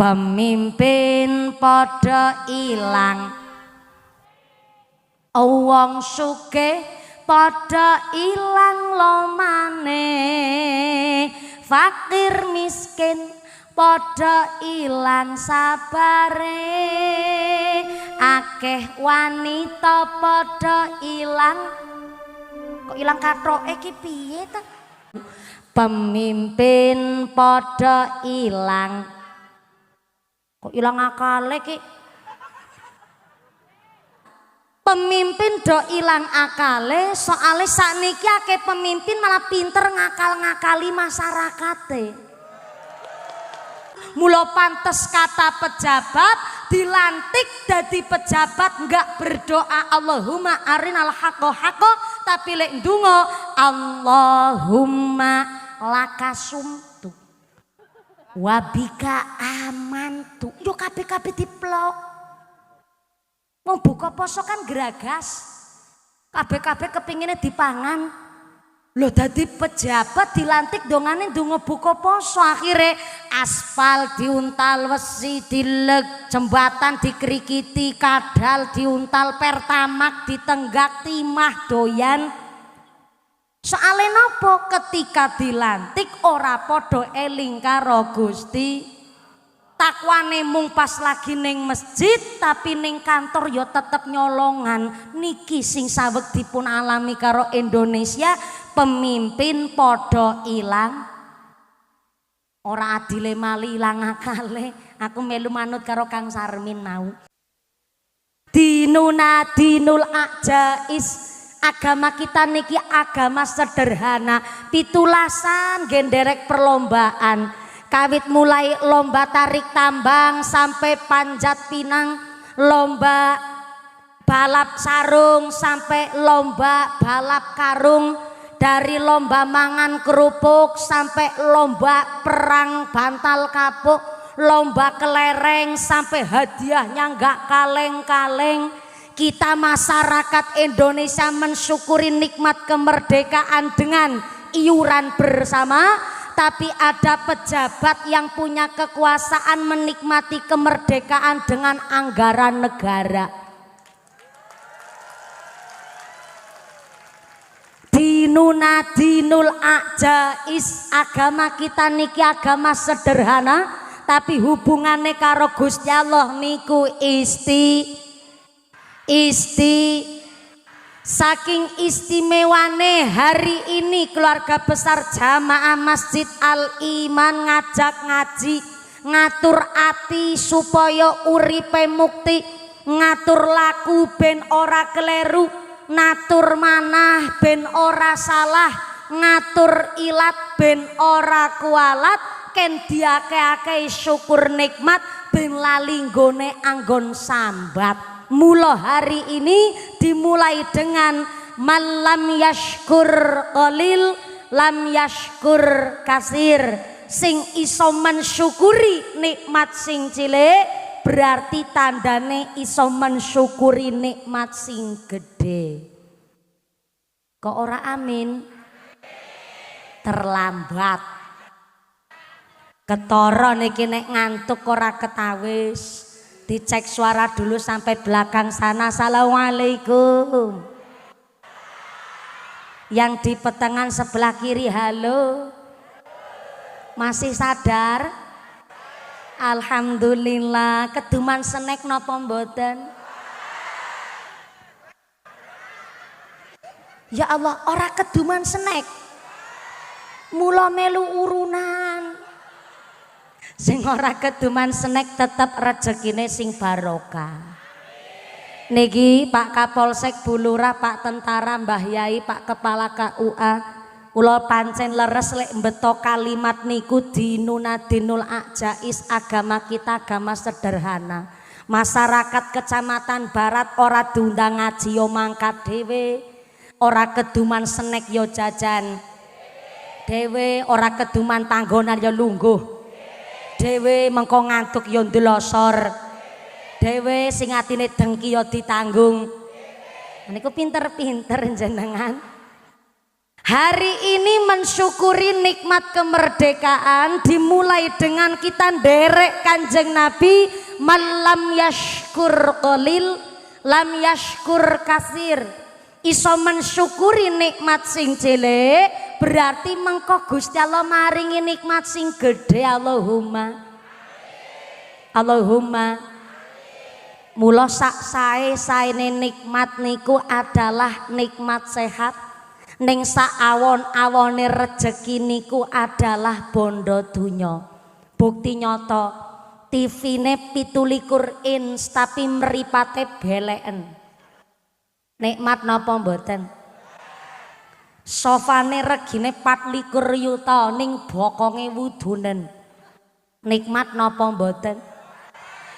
Pemimpin padha ilang, wong sugih padha ilang lomane, fakir miskin padha ilang sabare, akeh wanita padha ilang. Kok ilang kathoke iki piye ta? Pemimpin padha ilang, kok ilang akale ki? Pemimpin do ilang akale, soale sakniki akeh pemimpin malah pinter ngakal-ngakali masyarakate. Mula pantes kata pejabat dilantik dadi pejabat enggak berdoa Allahumma arinal haqqo haqqo, tapi lek ndonga Allahumma lakasumtu wabika amantu. Yo kabeh-kabeh diplok. Mau buka poso kan geragas, kabeh-kabeh kepingine dipangan. Lho dadi pejabat dilantik dongane ndonga buka poso, akhire aspal diuntal, wesi dileg, jembatan dikrikiti, kadal diuntal, pertamak ditenggak, timah doyan. Soale napa? Ketika dilantik ora padha eling karo Gusti. Takwane mung pas lagi ning masjid, tapi ning kantor ya tetep nyolongan. Niki sing saweg dipun alami karo Indonesia. Pemimpin padha ilang, ora adile mali ilang akale. Aku melu manut karo Kang Sarmin mau. Dinuna dinul ajais, agama kita niki agama sederhana, pitulasan genderek perlombaan. Kawit mulai lomba tarik tambang sampai panjat pinang, lomba balap sarung sampai lomba balap karung, dari lomba mangan kerupuk sampai lomba perang bantal kapuk, lomba kelereng sampai hadiahnya nggak kaleng-kaleng. Kita masyarakat Indonesia mensyukuri nikmat kemerdekaan dengan iuran bersama. Tapi ada pejabat yang punya kekuasaan menikmati kemerdekaan dengan anggaran negara. Dinuna dinul ajais, agama kita niki agama sederhana, tapi hubungannya karo Gusti Allah niku saking istimewane hari ini keluarga besar jamaah Masjid Al Iman ngajak ngaji, ngatur ati supaya uripe mukti, ngatur laku ben ora keleru, ngatur manah ben ora salah, ngatur ilat ben ora kualat, ken diake-ake syukur nikmat ben lali nggone anggon sambat. Mula hari ini dimulai dengan malam yashkur qalil lam yashkur kasir. Sing iso mensyukuri nikmat sing cilik berarti tandane iso mensyukuri nikmat sing gede. Kok ora amin? Terlambat. Ketara niki nek ngantuk ora ketawis. Dicek suara dulu sampai belakang sana. Assalamualaikum. Yang di petengan sebelah kiri halo. Masih sadar? Alhamdulillah. Keduman snack napa mboten? Ya Allah, ora keduman snack. Mula melu urunan. Sing ora keduman snack tetep rezekine sing barokah. Niki Pak Kapolsek Bulurah, Pak Tentara, Mbah Yai, Pak Kepala KUA, kula pancen leres lek mbeto kalimat niku dinuna dinul ajais, agama kita agama sederhana. Masyarakat Kecamatan Barat ora diundang ngaji yo mangkat dhewe, ora keduman snack yo jajan dhewe, ora keduman tanggonan yo lungguh dewe, mengko ngantuk yo ndelosor dewe, sing atine dengki yo ditanggung. Niku pinter-pinter jenengan. Hari ini mensyukuri nikmat kemerdekaan dimulai dengan kita nderek Kanjeng Nabi, malam yashkur qalil lam yashkur kasir. Iso mensyukuri nikmat sing cilik berarti mengko Gusti Allah maringi nikmat sing gede. Allahumma mula sak sae-saene nikmat niku adalah nikmat sehat. Ning sak awon-awone rejeki niku adalah bondo dunya. Bukti nyata TV-ne 17 inch tapi mripate beleken. Nikmat napa mboten? Sofane regine 24 yuta ning bokonge wudunen. Nikmat napa mboten?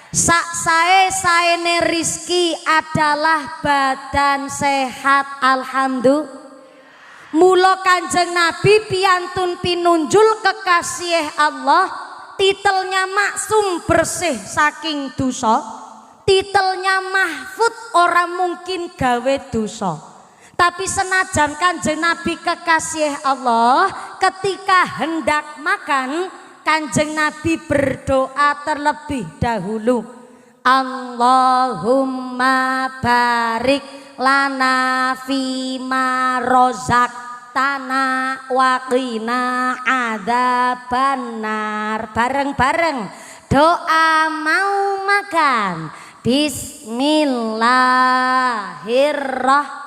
Sak sae-saene rizki adalah badan sehat, alhamdulillah. Mula Kanjeng Nabi piantun pinunjul kekasih Allah, titelnya maksum bersih saking dosa, titelnya mahfud orang mungkin gawe dosa. Tapi senajan Kanjeng Nabi kekasih Allah, ketika hendak makan Kanjeng Nabi berdoa terlebih dahulu, Allahumma barik lana fima rozak tanah waqina adzabannar. Bareng-bareng doa mau makan. Bismillahirrahmanirrahim.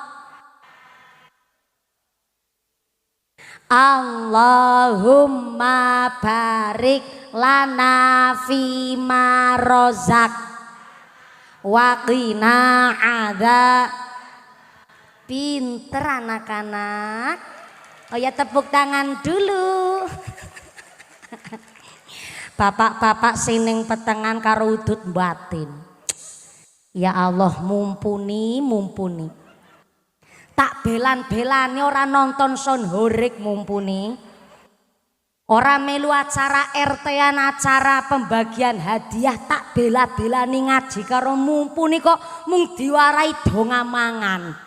Allahumma barik lana fima rozak waqina adzabannar. Pinter anak-anak. Oh ya, tepuk tangan dulu. Bapak-bapak sining petengan karo udut batin. Ya Allah, mumpuni. Tak belan-belane ora nonton Son Horik mumpuni. Ora melu acara RT-an, acara pembagian hadiah, tak bela-belani ngaji karo mumpuni kok mung diwarai donga mangan.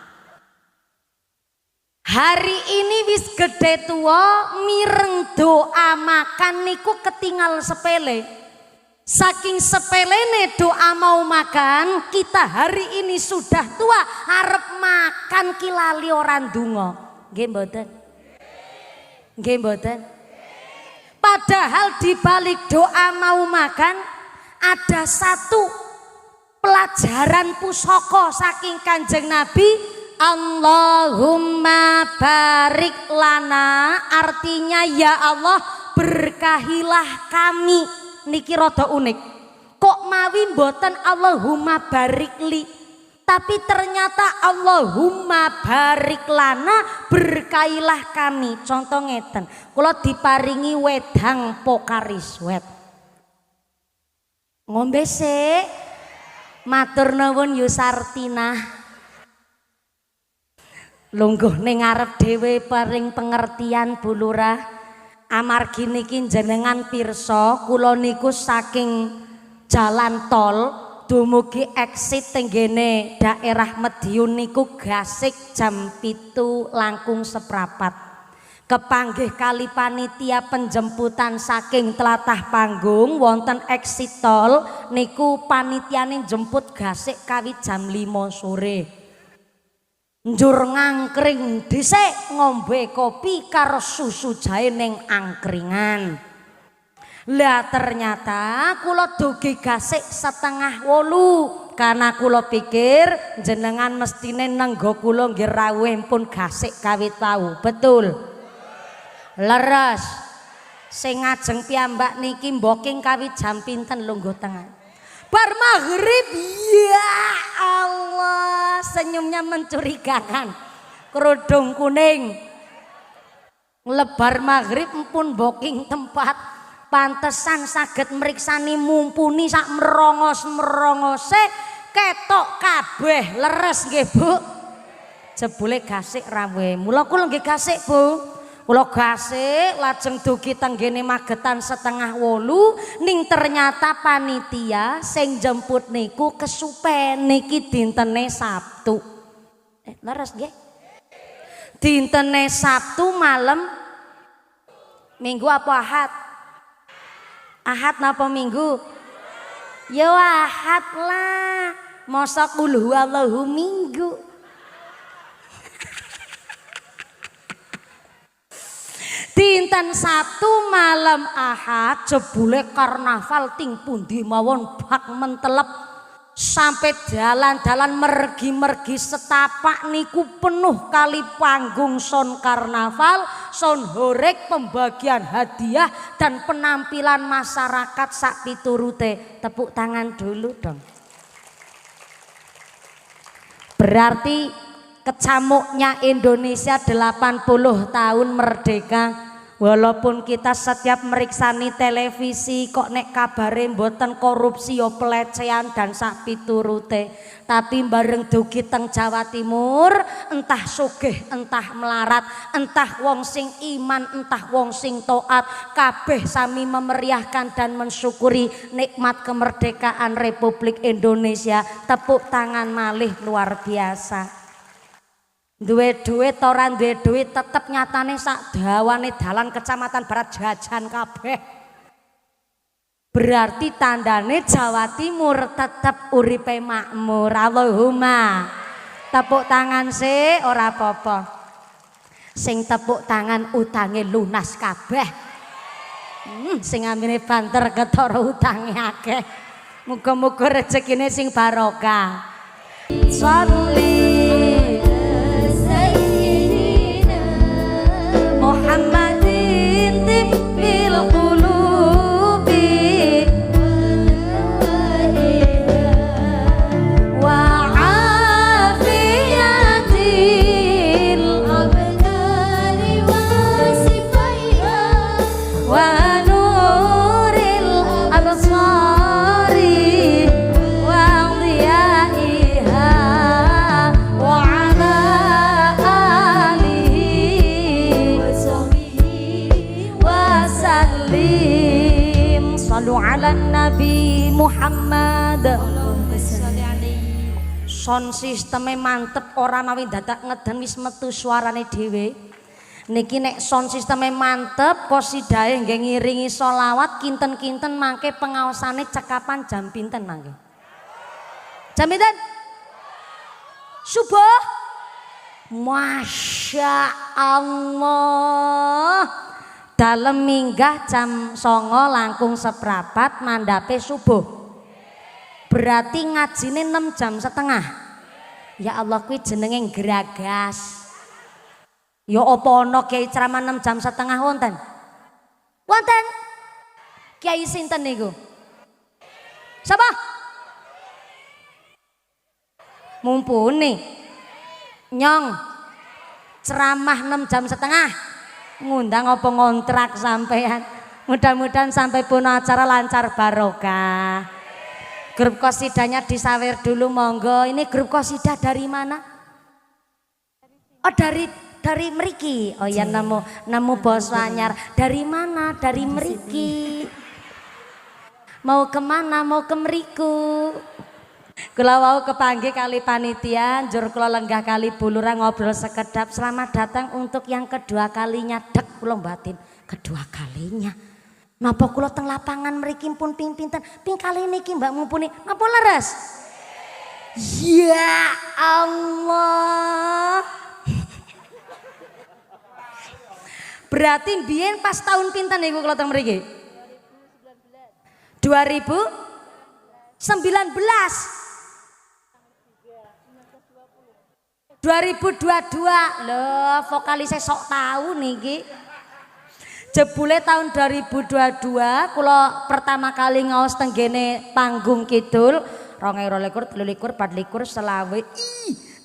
Hari ini wis gede tua, mireng doa makan niku ketinggal sepele. Saking sepelene doa mau makan, kita hari ini sudah tua, arep makan kilali orang dungo. Nggih mboten? Nggih mboten? Padahal di balik doa mau makan ada satu pelajaran pusaka saking Kanjeng Nabi. Allahumma barik lana, artinya ya Allah berkahilah kami. Niki rada unik, kok mawi mboten Allahumma barik li, tapi ternyata Allahumma barik lana, berkahilah kami. Contoh ngeten, kula diparingi wedang Pokariswet, ngombe sik, matur nuwun Yusartina. Lungguh ning ngarep dhewe paring pengertian Bu Lurah. Amargi niki jenengan pirsa kula niku saking jalan tol dumugi exit tenggene daerah Mediun niku Gasik jam 7 langkung seprapat. Kepanggih kali panitia penjemputan saking tlatah panggung wonten exit tol niku panitiane jemput Gasik kawit jam 5 sore. Njur ngangkring dhisik ngombe kopi karo susu jahe ning angkringan. Lah ternyata kula dugi Gasik 7:30 karena kula pikir jenengan mestine nenggo kula nggih rawuh pun Gasik kawit wau. Betul? Leres. Sing ngajeng piyambak niki mboking kawit jam pinten lungguh tengah? Bar maghrib. Ya Allah, senyumnya mencurigakan. Kerudung kuning. Lebar maghrib pun booking tempat. Pantesan saged meriksani mumpuni sak merongos-merongose ketok kabeh leres nggih Bu. Jebule Gasik rawuh. Mula kula nggih Gasik Bu. Kula Gasik lajeng dugi tenggene Magetan 7:30 ning ternyata panitia sing jemput niku kesupen niki dintene Sabtu. Leres nggih? Dintene Sabtu malam Minggu apa Ahad? Ahad napa Minggu? Ya Ahad lah. Masa qul huwallahu Minggu. Dinten Sabtu malam Ahad jebule karnaval ting pundi mawon bak mentelep sampai dalan-dalan mergi-mergi setapak niku penuh kali panggung son karnaval, son horeg, pembagian hadiah dan penampilan masyarakat sak piturute. Tepuk tangan dulu dong. Berarti kecamuknya Indonesia 80 tahun merdeka. Walaupun kita setiap meriksani televisi kok nek kabare mboten korupsi yo pelecehan dan sak piturute, tapi bareng dugi teng Jawa Timur entah sugih entah melarat, entah wong sing iman entah wong sing taat, kabeh sami memeriahkan dan mensyukuri nikmat kemerdekaan Republik Indonesia. Tepuk tangan malih luar biasa. Duwe duit ora duwe duit tetep nyatane sak dawane dalan Kecamatan Barat jajan kabeh. Berarti tandane Jawa Timur tetep uripe makmur. Allahumma. Tepuk tangan sih ora apa-apa. Sing tepuk tangan utange lunas kabeh. Sing ambine banter ketara utange akeh. Muga-muga rezekine sing barokah. Sholli Muhammadin tibbil qulubi wa afiyatil abdani wa sifaiha wa nuril absari wa dhiyaiha wa ala Sallu ala Nabi Muhammad. Sound sistemnya mantep, orang mawi dadak ngeden wis metu suarane dhewe. Niki nek sound sistemnya mantep, qasidahe nggih ngiringi sholawat kinten-kinten mangke pengaosane cekapan jam pinten mangke? Jam pinten? Subuh. Masya Allah. Dalem minggah jam 09.00 langkung seprapat mandhape subuh. Berarti ngajine 6 jam setengah. Ya Allah kuwi jenenge geragas. Ya apa ana kiai ceramah 6 jam setengah wonten? Wonten. Kiai sinten niku? Sapa? Mumpuni. Nyong ceramah 6 jam setengah. Ngundang apa ngontrak sampean. Mudah-mudahan sampai pun acara lancar barokah. Grup kosidanya disawer dulu monggo. Ini grup kosidah dari mana? Oh dari mriki. Oh ya nemu bos anyar. Dari mana? Dari mriki. Mau kemana? Mau ke mriku. Kula wau kepanggih kali panitia, njur kula lenggah kali bulurah ngobrol sekedap. Selamat datang untuk yang kedua kalinya. Dek kula batin, kedua kalinya. Napa kula teng lapangan mriki pun ping pinten? Ping kali niki Mbak mumpuni. Napa leres? Ya Allah. Berarti biyen pas tahun pinten niku kula teng mriki? 2019. 2022 loh, vokalisnya sok tahu niki. Jebule tahun 2022 kula pertama kali ngaos tenggene panggung kidul 2022, 23, 24, selawe.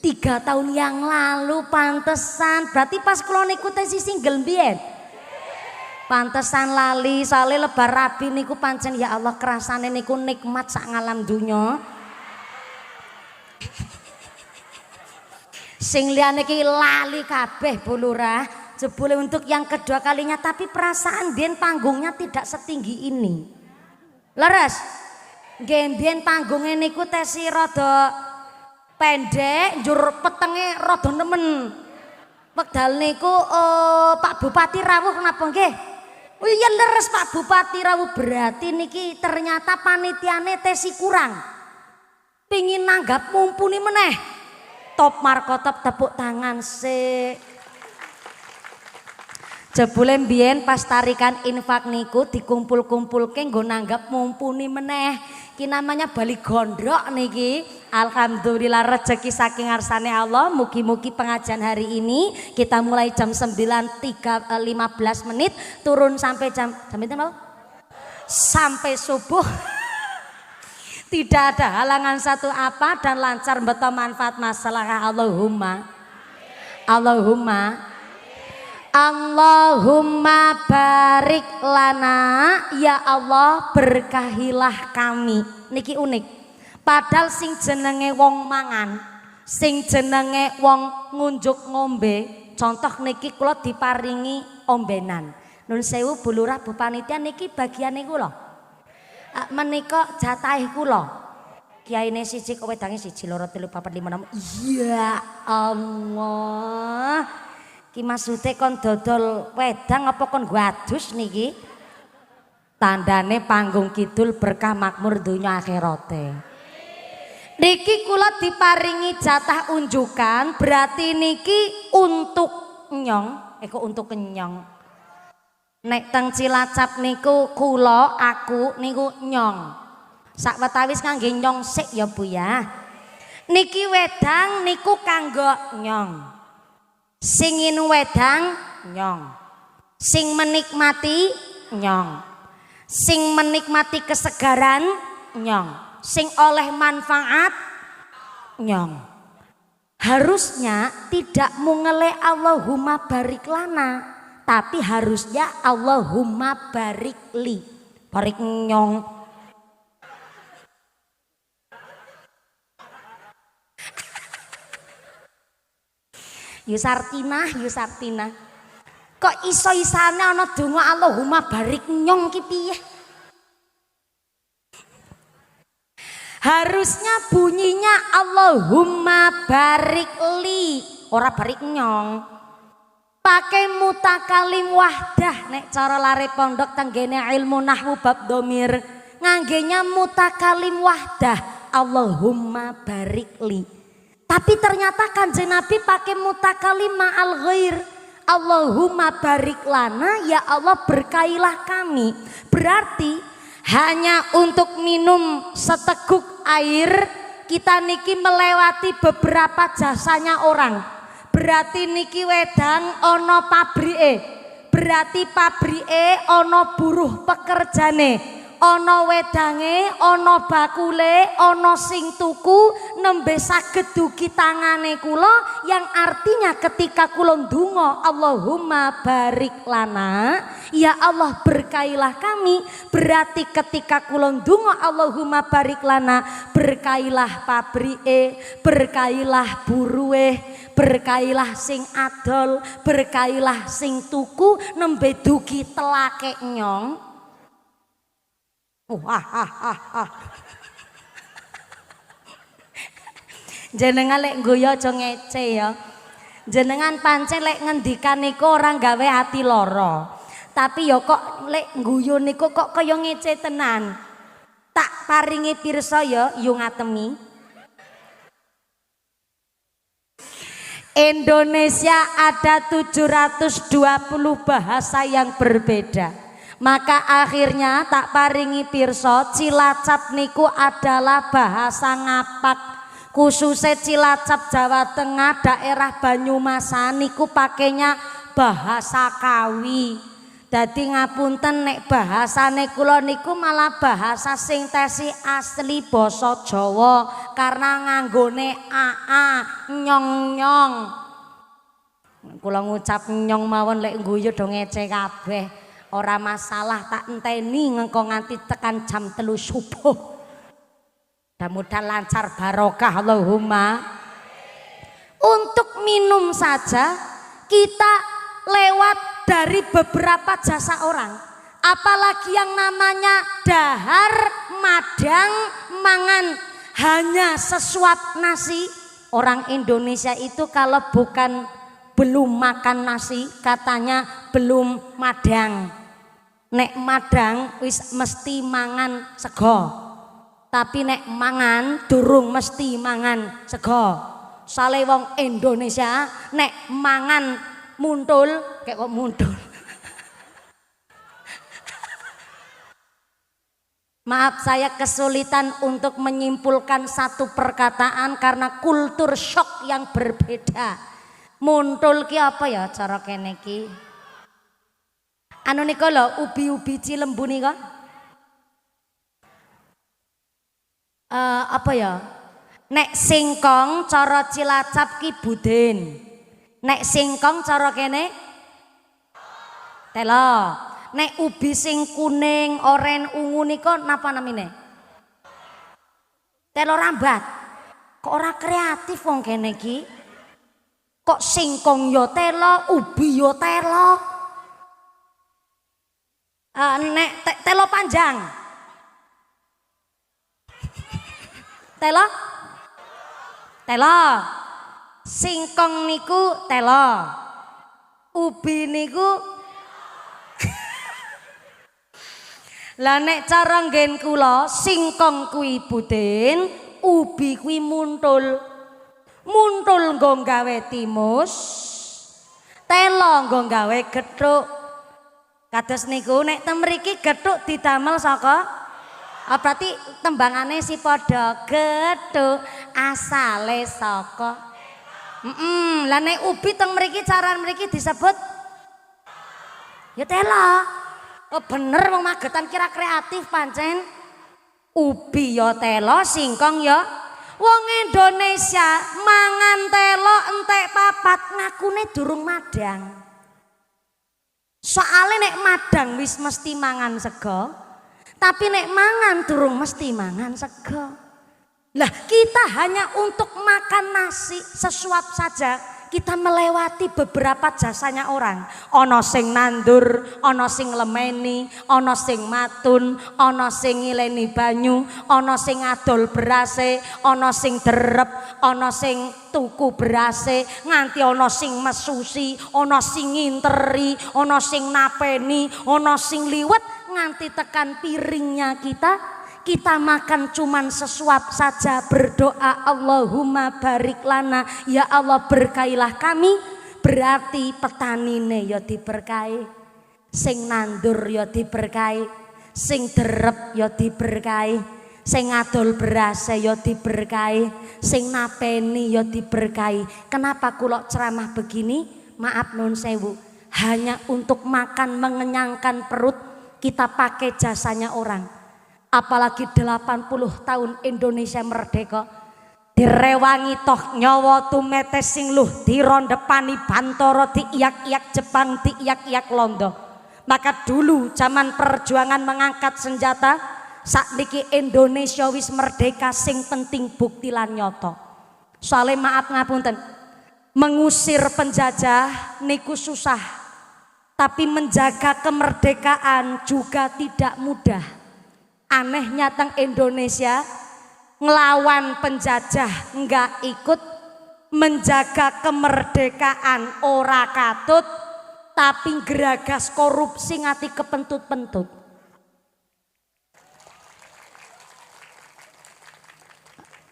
3 tahun yang lalu pantesan. Berarti pas kula niku tesi single mbiyen. Pantesan lali sale lebar rabi niku pancen ya Allah kerasane niku nikmat sak ngalam dunya. Sing liyane iki lali kabeh Bu Lurah. Jebule untuk yang kedua kalinya, tapi perasaan biyen panggungnya tidak setinggi ini. Leres? Nggih biyen panggunge niku tesi rada pendek, njur petenge rada nemen. Wekdal niku Pak Bupati rawuh napa nggih? Oh iya leres Pak Bupati rawuh, berarti niki ternyata panitiane tesi kurang. Pingin nanggap mumpuni meneh. Top markotop tepuk tangan sik. Jebule mbiyen pas tarikan infak niku dikumpul-kumpulke nggo nanggap mumpuni meneh. Ki namanya Bali Gondrok niki. Alhamdulillah rezeki saking ngarsane Allah. Mugi-mugi pengajian hari ini kita mulai jam 9.15 menit turun sampai jam sampai subuh. Tidak ada halangan satu apa dan lancar beto manfaat masalah. Allahumma barik lana, ya Allah berkahilah kami. Niki unik. Padahal sing jenenge wong mangan, sing jenenge wong ngunjuk ngombe, contoh niki kula diparingi ombenan. Nun sewu Bu Lurah Bu Panitia niki bagiane kula. Menika jatahe kula. Kiyaine siji kok wedange 1 2 3 4 5 6. Ya Allah. Ki maksude kon dodol wedang apa kon gadus niki? Tandane panggung kidul berkah makmur dunya akhirate. Niki kula diparingi jatah unjukan, berarti niki untuk nyong, kok untuk kenyong. Nek teng Cilacap niku kula aku niku nyong. Sak wetawis kangge nyong sik ya Bu ya. Niki wedang niku kanggo nyong. Sing nginu wedang nyong, sing menikmati nyong, sing menikmati kesegaran nyong, sing oleh manfaat nyong. Harusnya tidak mengele Allahumma barik lana, tapi harusnya Allahumma barik li, barik nyong. Yusartina. Kok iso-isane ana donga Allahumma barik nyong ki piye? Harusnya bunyinya Allahumma barik li, ora barik nyong. Pakai mutakalim wahdah nek cara lare pondok tenggene ilmu nahwu bab domir. Nganggenya mutakalim wahdah Allahumma barik li. Tapi ternyata Kanjeng Nabi pakai mutakalim ma'al ghair. Allahumma barik lana, ya Allah berkailah kami. Berarti hanya untuk minum seteguk air kita niki melewati beberapa jasanya orang. Berarti niki wedang ono pabrike. Berarti pabrike ono buruh pekerjane. Ono wedange, ono bakule, ono sing tuku nembe saged dugi tangane kula, yang artinya ketika kula ndonga Allahumma barik lana, ya Allah berkailah kami, berarti ketika kula ndonga Allahumma barik lana, berkailah pabrike, berkailah buruhe, berkailah sing adol, berkailah sing tuku nembe dugi telake nyong. Jenengan lek ngguyu aja ngece ya. Jenengan pancen lek ngendikan niku ora gawe ati lara. Tapi ya kok lek ngguyu niku kok kaya ngece tenan. Tak paringi pirsa ya yu ngatemi. Indonesia ada 720 bahasa yang berbeda. Maka akhirnya tak paringi pirsa Cilacap niku adalah bahasa ngapak. Khususnya Cilacap Jawa Tengah daerah Banyumasan niku pakainya bahasa Kawi. Dadi ngapunten nek bahasane kula niku malah bahasa sing tesi asli basa Jawa karena nganggone aa nyong-nyong. Kula ngucap nyong mawon lek ngguyu do ngece kabeh. Ora masalah, tak enteni ngengko nganti tekan jam 3 subuh. Mudah-mudahan lancar barokah Allahumma. Untuk minum saja kita lewat dari beberapa jasa orang. Apalagi yang namanya dahar, madang, mangan, hanya sesuap nasi. Orang Indonesia itu kalau bukan belum makan nasi, katanya belum madang. Nek madang wis mesti mangan sego. Tapi nek mangan durung mesti mangan sego. Sale wong Indonesia nek mangan muntul, kayak kok muntul. Maaf, saya kesulitan untuk menyimpulkan satu perkataan karena kultur shock yang berbeda. Muntul ki apa ya cara kene ki? Anu nika lho, ubi-ubi Cilembu nika. Apa ya? Nek singkong cara Cilacap ki buden. Nek singkong cara kene telo. Nek ubi sing kuning, oren, ungu nika napa namine? Telo rambat. Kok ora kreatif wong kene iki? Kok singkong yo telo, ubi yo telo. Nek telo panjang. Telo? Telo. Singkong niku telo. Ubi niku lah nek cara nggen kula singkong kuwi buden, ubi kuwi muntul. Muntul nggo gawe timus, telo nggo gawe gethuk. Kados niku nek teng mriki gethuk didamel saka berarti tembangane si padha gethuk asale saka. Lah nek ubi teng mriki cara mriki disebut ya telo. Oh bener wong Magetan kira kreatif pancen. Ubi ya telo, singkong ya. Wong Indonesia mangan telo entek papat ngakune durung madang. Soale nek madang wis mesti mangan sego, tapi nek mangan durung mesti mangan sego. Lah kita hanya untuk makan nasi sesuap saja. Kita melewati beberapa jasanya orang. Ono sing nandur, ono sing lemeni, ono sing matun, ono sing ngileni banyu, ono sing adol berase, ono sing derep, ono sing tuku berase, nganti ono sing mesusi, ono sing nginteri, ono sing napeni, ono sing liwet, nganti tekan piringnya kita makan cuman sesuap saja, berdoa Allahumma barik lana, ya Allah berkailah kami. Berarti petanine ya diberkahi, sing nandur ya diberkahi, sing derep ya diberkahi, sing adol beras ya diberkahi, sing napeni ya diberkahi. Kenapa kula ceramah begini? Maaf nun sewu, hanya untuk makan mengenyangkan perut kita pakai jasanya orang. Apalagi 80 tahun Indonesia merdeka, direwangi toh nyawa tumetes sing luh, dirondepani Bantoro, diiyak-iyak Jepang, diiyak-iyak Londo. Maka dulu zaman perjuangan mengangkat senjata, sakniki Indonesia wis merdeka, sing penting bukti lan nyoto. Soale maaf ngapunten, mengusir penjajah niku susah, tapi menjaga kemerdekaan juga tidak mudah. Anehnya teng Indonesia ngelawan penjajah enggak ikut, menjaga kemerdekaan ora katut, tapi geragas korupsi ngati kepentut-pentut.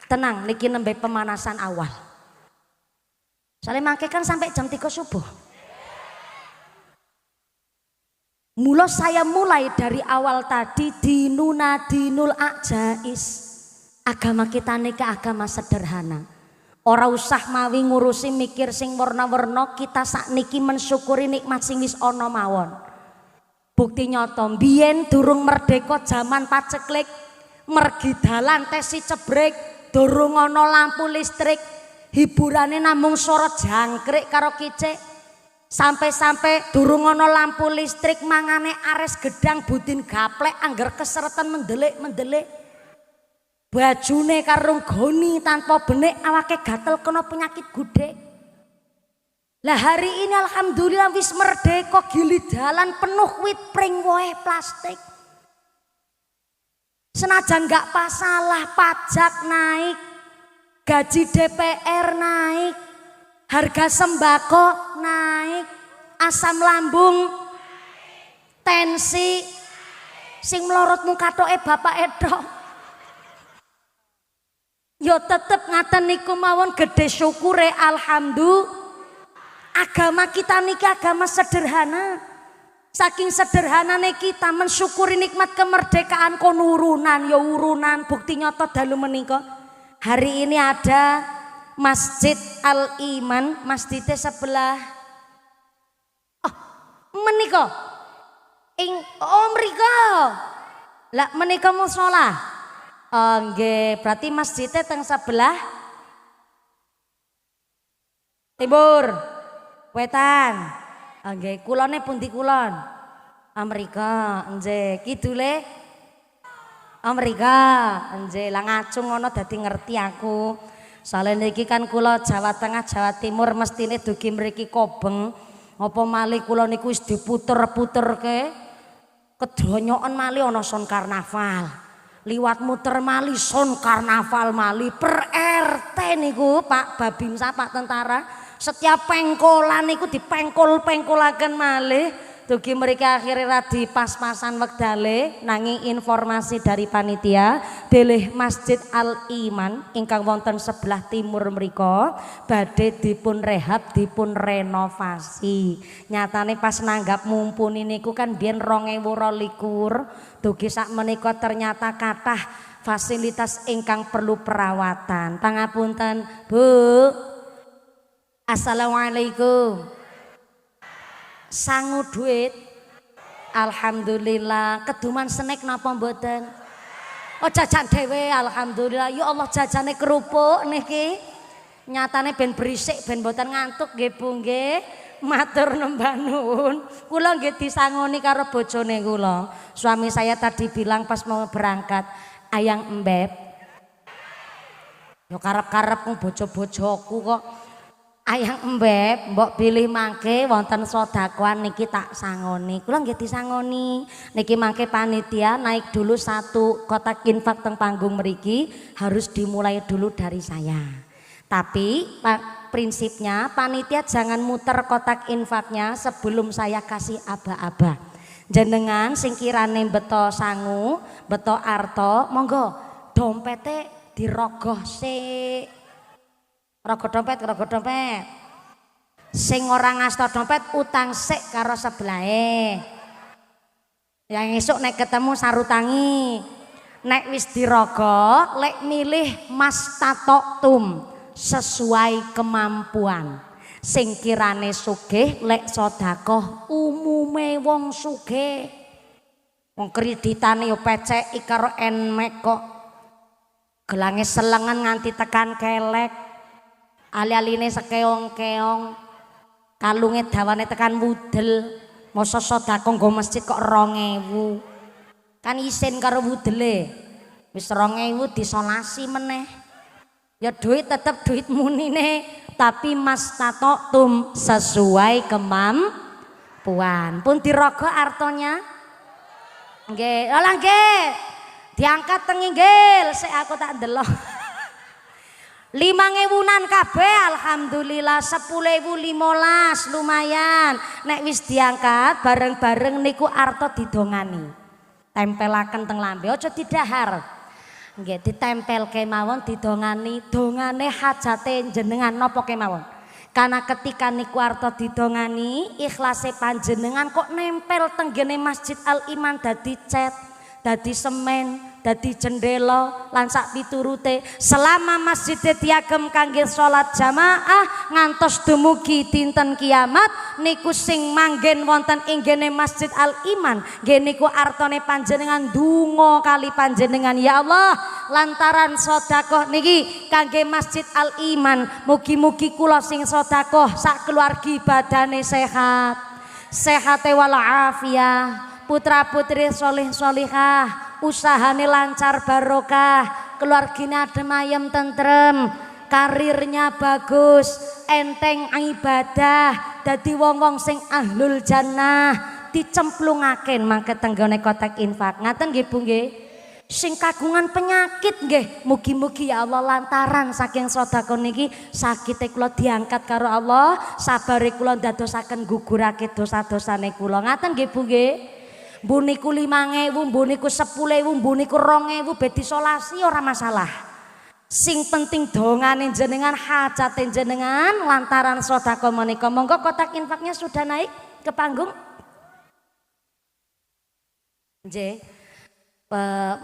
Tenang niki nembe pemanasan awal. Soalnya mangke kan sampai jam 3 subuh. Mula saya mulai dari awal tadi, dinuna dinul ajais. Agama kita niki agama sederhana. Ora usah mawi ngurusi mikir sing warna-warna, kita sakniki mensyukuri nikmat sing wis ana mawon. Bukti nyata, biyen durung merdeka zaman paceklik, mergi dalan tesi cebrek, durung ana lampu listrik, hiburane namung swara jangkrik karo kicik. Sampai-sampai durung ana lampu listrik, mangane ares gedang budin gaplek, angger keseretan mendelik-mendelik. Bajune karung goni tanpa benik, awake gatel kena penyakit gudeg. Lah hari ini alhamdulillah wis merdeka, gili dalan penuh wit pring wohe plastik. Senajan gak pasalah, pajak naik, gaji DPR naik, harga sembako naik, asam lambung, tensi, sing melorot mung kathoke bapak edok. Yo tetep ngaten niku mawon gede syukure alhamdulillah. Agama kita niki agama sederhana. Saking sederhanane kita mensyukuri nikmat kemerdekaan kon urunan ya urunan bukti nyata dalu menika. Hari ini ada Masjid Al Iman, masjidnya sebelah. Oh, menika. Mriko. Lah menika mushola. Oh nggih, berarti masjidnya teng sebelah timur. Wetan, nggih kulone pundi kulon? Amerika, nggih. Kidule? Amerika, nggih. Lah ngacung ngono dadi ngerti aku. Soale niki kan kula Jawa Tengah, Jawa Timur mestine dugi mriki kobeng. Apa malih kula niku wis diputer-puterke. Kedonyoken malih ana son karnaval. Liwat muter malih son karnaval malih per RT niku Pak Babim Pak Tentara. Setiap pengkolan niku dipengkol-pengkolaken malih dugi mereka akhirnya radi pas-pasan wektale nanging informasi dari panitia bilih Masjid Al Iman ingkang wonten sebelah timur mriko badhe dipun rehab dipun renovasi. Nyatane pas nanggap mumpuni niku kan biyen 2022 dugi sak menika ternyata kathah fasilitas ingkang perlu perawatan. Pangapunten Bu. Assalamualaikum. Sangu duit. Alhamdulillah. Keduman snack napa mboten? Oh jajan dhewe alhamdulillah. Ya Allah jajane kerupuk niki. Nyatane ben berisik ben mboten ngantuk nggih Bu nggih. Matur nembah nuwun. Kula nggih disangoni karo bojone kula. Suami saya tadi bilang pas mau berangkat, "Ayang embeb." Yo karep-karep bojo-bojoku kok. Ayang embeb, mbok pilih mangke wonten sedekahan niki tak sangoni. Kula nggih disangoni. Niki mangke panitia naik dulu 1 kotak infak teng panggung mriki harus dimulai dulu dari saya. Tapi prinsipnya panitia jangan muter kotak infaknya sebelum saya kasih aba-aba. Jenengan sing kirane beto sangu, beto arto, monggo dompete dirogoh sik. Rogo dompet. Sing ora ngasta dompet utang sik karo sebelahe. Yang esuk nek ketemu sarutangi. Nek wis dirogo, lek milih mastatoktum sesuai kemampuan. Sing kirane sugih lek sedekah umume wong sugih. Wong kreditane yo peceki karo enmek kok. Gelange selengan nganti tekan kelek. Ali-aline sekeong-keong, kalunge dawane tekan wudel, masa sedekah nggo masjid kok 2000. Kan isin karo wudele. Wis 2000 disolasi meneh. Ya duit tetep duit munine, tapi mastatoktum sesuai kemampuan. Pun dirogo artonya? Nggih, olah nggih. Diangkat teng inggil, sik aku tak ndelok. 5.000-an kabeh alhamdulillah 10.015 lumayan. Nek wis diangkat bareng-bareng niku arto didongani. Tempelaken teng lambe aja didahar. Nggih ditempel kemawon didongani, dongane hajate jenengan napa kemawon. Karena ketika niku arto didongani ikhlase panjenengan kok nempel tenggene Masjid Al Iman dadi cat, dadi semen, dadi jendela lan sak piturute selama masjid diagem kangge salat jamaah ngantos dumugi dinten kiamat niku sing manggen wonten ing gene Masjid Al Iman nggih niku artone panjenengan donga kali panjenengan ya Allah lantaran sedekah niki kangge Masjid Al Iman mugi-mugi kula sing sedekah sak keluargi badane sehat sehate wal afiyah putra putri solih solihah usahane lancar barokah keluarganya adem ayem tentrem karirnya bagus enteng ibadah dadi wong-wong sing ahlul jannah dicemplungaken mangke tenggone kotak infak ngaten nggih Bu nggih sing kagungan penyakit nggih mugi-mugi ya Allah lantaran saking sedekah niki sakite kula diangkat karo Allah, sabare kula ndadosaken gugurake dosa-dosane kula. Ngaten nggih Bu nggih. Mbu niku 5.000, mbu niku 10.000, mbu niku 2.000 ben disolasi ora masalah. Sing penting dongane jenengan, hajate jenengan lantaran sedekah menika. Monggo kotak infaknya sudah naik ke panggung. Nggih.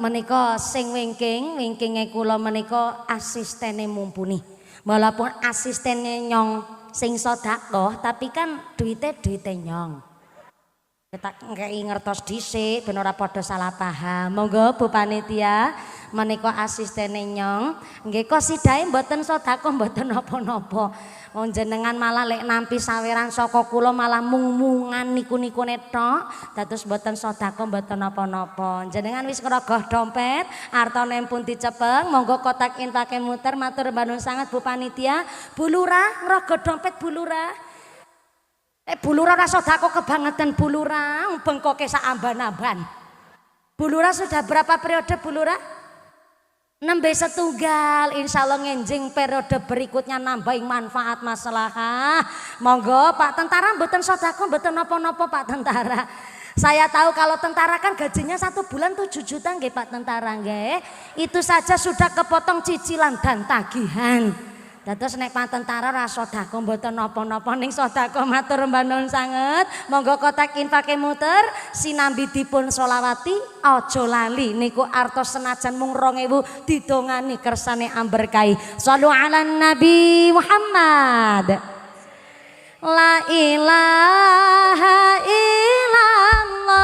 Menika sing wingkinge kula menika asistene mumpuni. Walaupun asistene nyong sing sedekah tapi kan duite nyong. Kita ngekei ngertos dhisik ben ora padha salah paham. Monggo Bu Panitia menika asistene nyong nggih kok sidahe mboten sedekah mboten napa-napa. Wong jenengan malah lek nampi saweran saka kula malah mung-mungan niku-nikune tok dados mboten sedekah mboten napa-napa. Jenengan wis ngerogoh dompet artane pun dicepeng monggo kotak infake muter matur nuwun sanget Bu Panitia. Bu Lurah ngerogoh dompet Bu Lurah. Bu Lurah ora sedekah kebangetan Bu Lurah bengkoke sak amban-amban. Bu Lurah sudah berapa periode Bu Lurah? Nembe setunggal, insya Allah ngenjing periode berikutnya nambahin manfaat maslahah. Monggo Pak Tentara mboten sedekah mboten napa-napa Pak Tentara. Saya tahu kalau tentara kan gajinya 1 bulan 7 juta nggih Pak Tentara nggih. Itu saja sudah kepotong cicilan dan tagihan. Dados nek Pak Tentara ra sedekah mboten napa-napa ning sedekah matur nuwun sanget. Monggo kotak infake muter sinambi dipun sholawati aja lali niku artos senajan mung 2.000 didongani kersane amberkahi. Shallu ala Nabi Muhammad. La ilaha illallah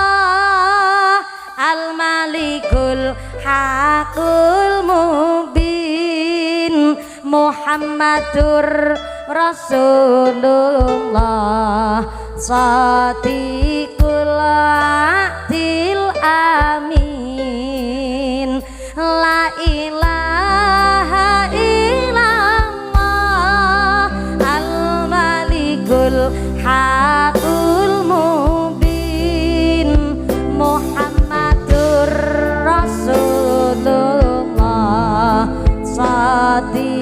al malikul hakul mubin Muhammadur Rasulullah Shadiqul Wa'dil Amin. La ilaha illallah al-malikul hakul mubin Muhammadur Rasulullah Shadiqul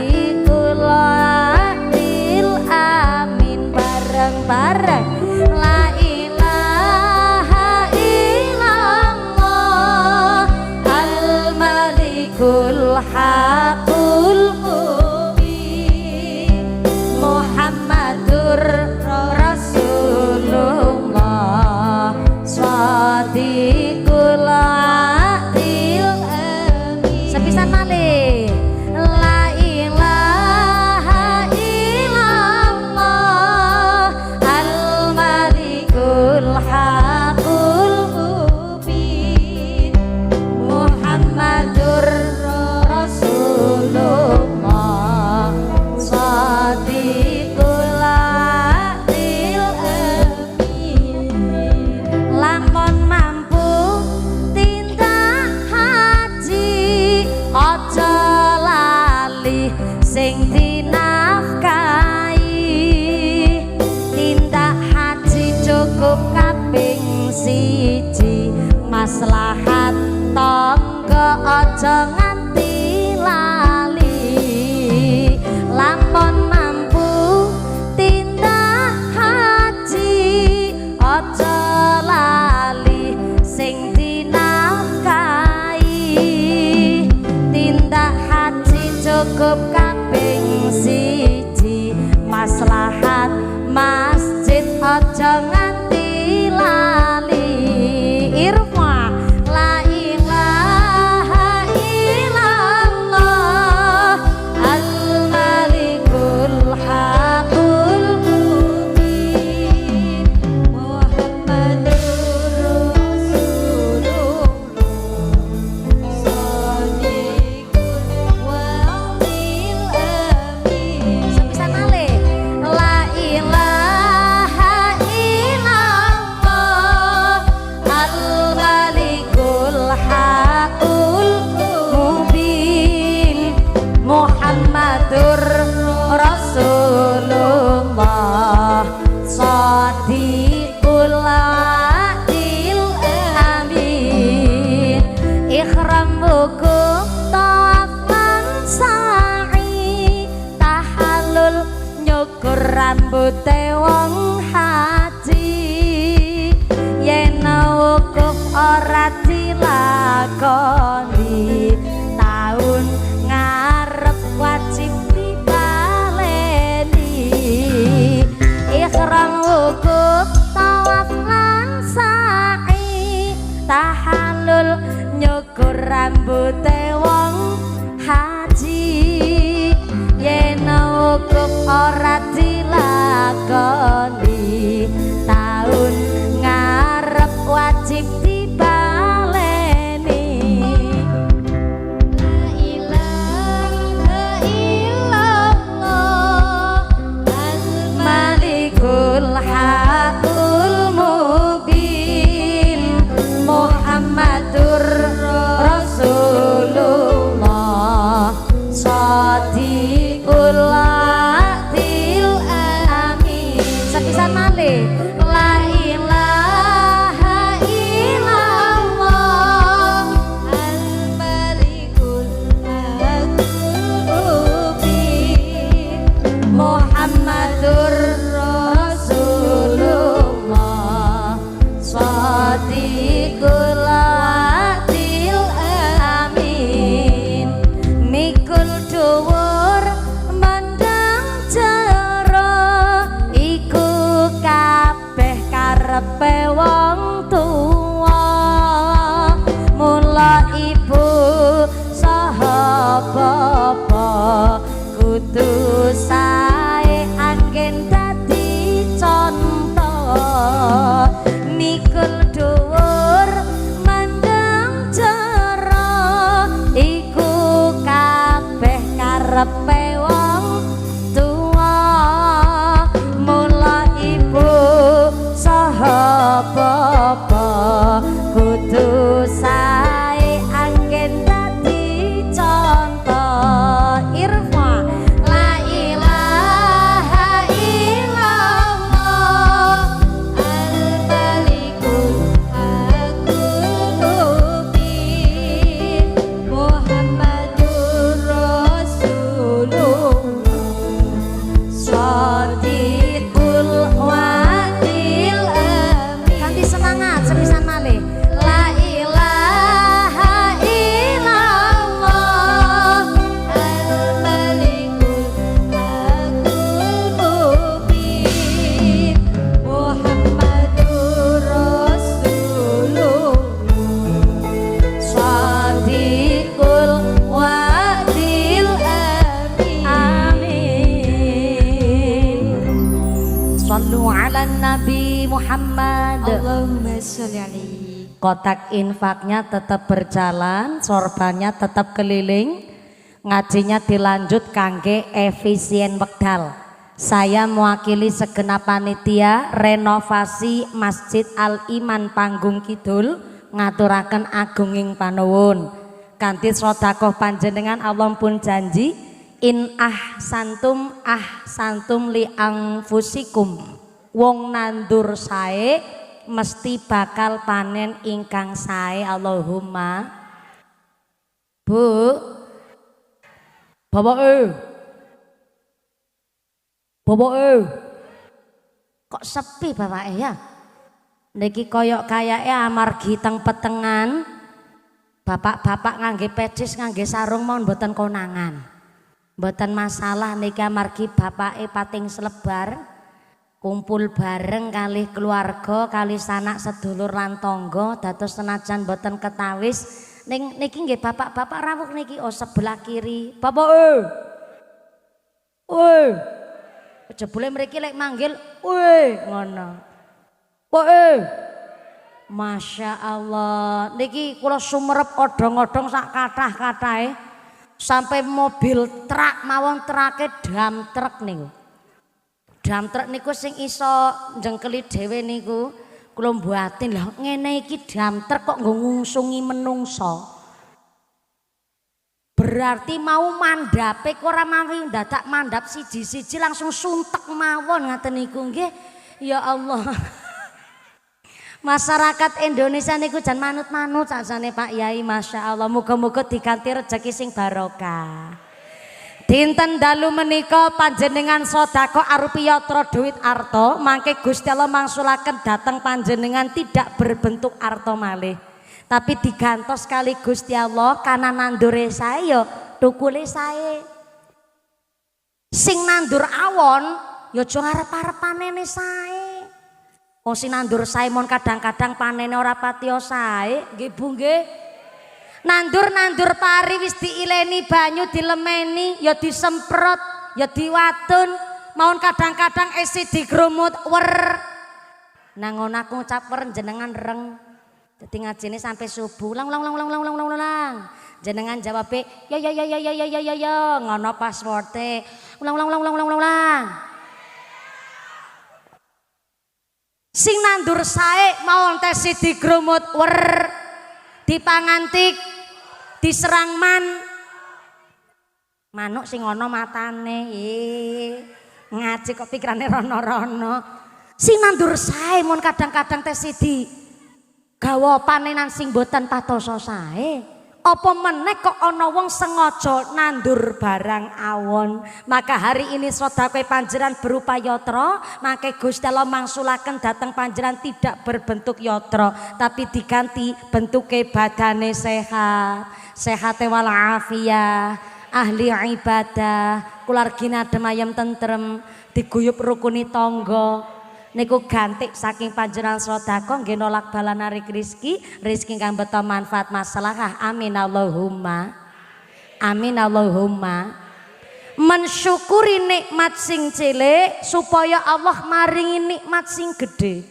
bareng la ilaha illallah al-malikul hakul mubin Muhammadur Rasulullah shadiqul wa'dil amin. Sepisan malih sing dinafkahi tindak haji cukup kaping 1 maslahat tangga aja nganti lali lamun mampu tindak haji aja lali sing dinafkahi tindak haji cukup kaping 1 maslahat masjid aja nganti lali irfa la ilaha illallah al-malikul hakul mubin Muhammadur Rasulullah shadiqul wa'dil rambute wong haji yen wukuf ora dilakoni taun ngarep wajib dibaleni ihram wukuf tawaf lan sa'i tahallul nyukur rambute wong haji yen wukuf ora dilakoni taun ngarep wajib dibaleni la ilaha illallah al-malikul haqqul mubin Muhammadur Rasulullah shadiqul wa'dil amin sepisan malih la ilaha illallah al-malikul haqqul mubin Muhammadur Rasulullah shadiqul wa'dil amin mikul dhuwur mandang jero iku kabeh karepe wong tuwa mula ibu saha bapa kudu sae anggen dadi contoh mikul dhuwur mandang jero iku kabeh karepe wong tuwa mula ibu saha bapa kudu sae anggen dadi contoh irfa la ilaha illallah al-malikul haqqul mubin Muhammadur Rasulullah shadiqul wa'dil amin ganti semangat sepisan malih la ilaha illallah al-malikul haqqul mubin Muhammadur Rasulullah shadiqul wa'dil amin sallu ala nabi Muhammad Allahumma sholli alaihi. kotak infaknya tetap berjalan sorbannya tetap keliling ngajinya dilanjut kangge efisien wekdal saya mewakili segenap panitia renovasi Masjid Al Iman Panggung Kidul ngaturaken agunging panuwun kanthi sedekah panjenengan Allah pun janji in ahsantum li anfusikum wong nandur sae mesti bakal panen ingkang sae Allahumma Bu Bapak kok sepi bapak ya niki koyok kayake amargi teng petengan bapak-bapak ngangge pecis ngangge sarung mohon mboten konangan mboten masalah niki amargi bapake pating selebar kumpul bareng kali keluarga kali sanak sedulur lan tangga dados senajan mboten ketawis niki nggih bapak-bapak rawuh niki sebelah kiri bapak jebule mriki lek manggil ngono Masya Allah niki kula sumerep odong-odong sak kathah-kathahe sampai mobil truk mawon trake dam truk niku. Dam truk niku sing iso njengkeli dhewe niku kula mbuatin lho ngene iki dam truk kok nggo ngungsungi menungso. Berarti mau mandape ora mawi dadak mandap siji-siji langsung suntek mawon ngaten niku nggih. Ya Allah. Masyarakat Indonesia niku jan manut-manut sakjane Pak Yai Masya Allah muga-muga diganti rezeki sing barokah Dinten dalu menika panjenengan sedekah arupi yatra duit arta, mangke Gusti Allah mangsulaken dhateng panjenengan tidak berbentuk arta malih. Tapi digantos kali Gusti Allah kana nandure sae ya tukule sae. Sing nandur awon ya aja ngarep-arep panene sae. Wong sing nandur sae mon kadang-kadang panene ora patiya sae, nggih Bu nggih. Nandur pari wis diileni banyu dilemeni ya disemprot ya diwatun maun kadang-kadang isi digrumut wer. Nang ngono aku ngucap wer jenengan reng. Dadi ngajine sampai subuh ulang. Jenengan jawab ya ngono passworde. Ulang. Sing nandur sae maun tesi digrumut wer dipangantik diserang manuk sing ana matane ngaji kok pikirane rono-rono. Sing nandur sae mun kadang-kadang tes sidi gawa panenan sing boten patoso sae. Apa meneh kok ana wong sengaja nandur barang awon. Maka hari ini sedekah panjenengan berupa yatra, maka Gusti Allah mangsulaken dhateng panjenengan tidak berbentuk yatra, tapi diganti bentuke badane sehat. Sehate walafiah, ahli ibadah, kulargina adem ayem tentrem, diguyub rukuni tangga. Niku ganti saking panjenengan sedekah nggih nolak bala narik rezeki kang beto manfaat maslahah. Amin Allahumma. Mensyukuri nikmat sing cilik supaya Allah maringi nikmat sing gede.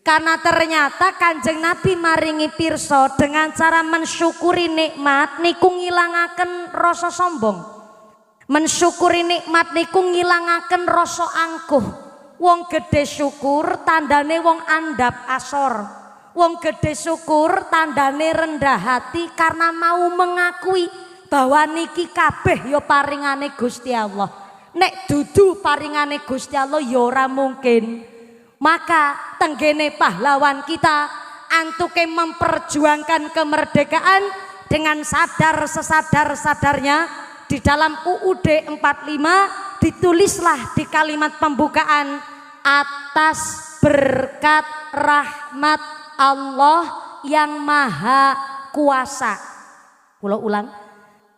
Karena ternyata Kanjeng Nabi maringi pirsa dengan cara mensyukuri nikmat niku ngilangaken rasa sombong. Mensyukuri nikmat niku ngilangaken rasa angkuh. Wong gede syukur tandane wong andap asor. Wong gede syukur tandane rendah hati karena mau mengakui bahwa niki kabeh ya paringane Gusti Allah. Nek dudu paringane Gusti Allah ya ora mungkin. Maka tenggene pahlawan kita antuke memperjuangkan kemerdekaan dengan sadar sesadar-sadarnya di dalam UUD 45 ditulislah di kalimat pembukaan atas berkat rahmat Allah yang maha kuasa. Kula ulang,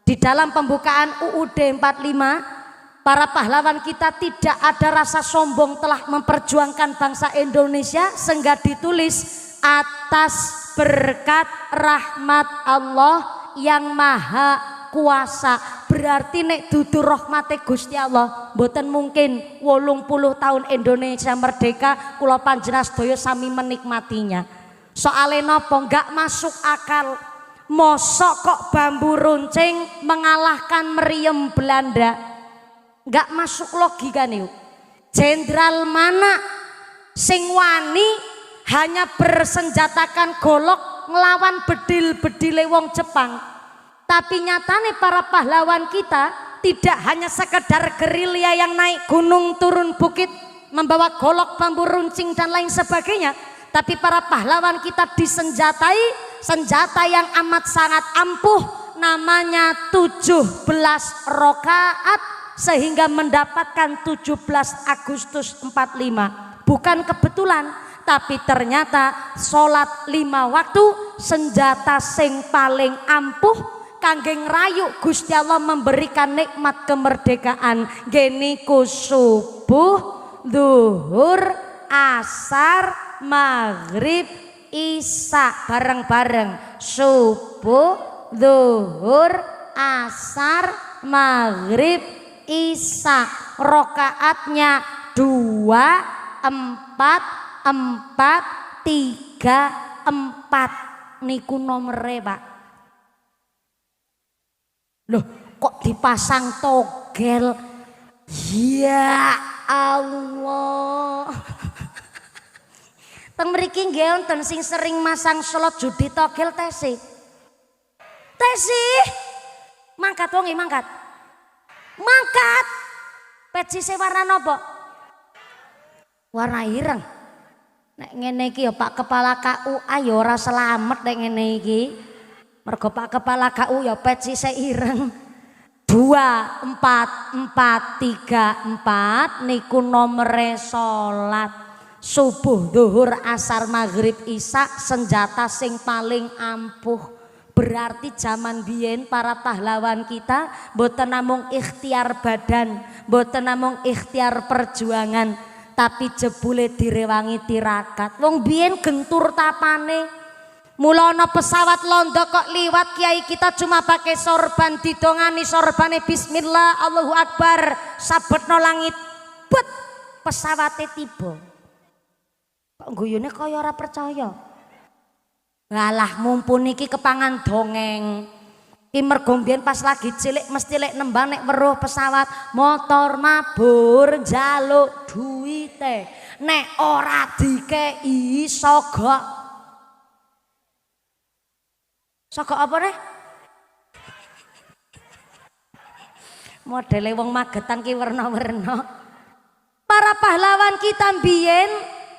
di dalam pembukaan UUD 45 para pahlawan kita tidak ada rasa sombong telah memperjuangkan bangsa Indonesia sehingga ditulis atas berkat rahmat Allah yang maha kuasa. Berarti nek dudu rahmate Gusti Allah mboten mungkin 80 tahun Indonesia merdeka kula panjenengan sedaya sami menikmatinya. Soale napa enggak masuk akal. Mosok kok bambu runcing mengalahkan meriam Belanda. Enggak masuk logika nih. Jenderal mana sing wani hanya bersenjatakan golok ngelawan bedil-bedile wong Jepang. Tapi nyatane para pahlawan kita tidak hanya sekedar gerilya yang naik gunung turun bukit membawa golok bambu runcing dan lain sebagainya. Tapi para pahlawan kita disenjatai senjata yang amat sangat ampuh namanya 17 rakaat sehingga mendapatkan 17 Agustus 45. Bukan kebetulan tapi ternyata sholat 5 waktu senjata sing paling ampuh kangge ngrayu Gusti Allah memberikan nikmat kemerdekaan. Geniku subuh, zuhur, asar, maghrib, isya bareng-bareng. Subuh, zuhur, asar, maghrib, isya. Rokaatnya 2, 4, 4, 3, 4. Niku nomere Pak. Loh kok dipasang togel? Ya Allah. Teng mriki nggih wonten sing sering masang slot judi togel tesi. Tesi. Mangkat wong mangkat. Mangkat. Pecise warna napa? Warna ireng. Nek ngene iki ya Pak Kepala KUA ya ora selamat nek ngene iki. Mergo Pak Kepala KU ya pecise ireng. 2434 niku nomere salat subuh, zuhur, asar, maghrib, isya, senjata sing paling ampuh. Berarti zaman biyen para pahlawan kita mboten namung ikhtiar badan, mboten namung ikhtiar perjuangan, tapi jebule direwangi tirakat. Wong biyen gentur tapane. Mula ana pesawat londo kok liwat kiai kita cuma pakai sorban, didongani sorbane bismillah Allahu akbar, sabetno langit bet pesawate tiba. Kok guyune kaya ora percaya. Ngalah mumpuni iki kepangan dongeng. Ki mergo mbiyen pas lagi cilik mesti lek nembang nek weruh pesawat motor mabur njaluk duwite. Nek ora dikei sogok. Sogok apa reh? Modele wong Magetan ki werna-werna. Para pahlawan kita mbiyen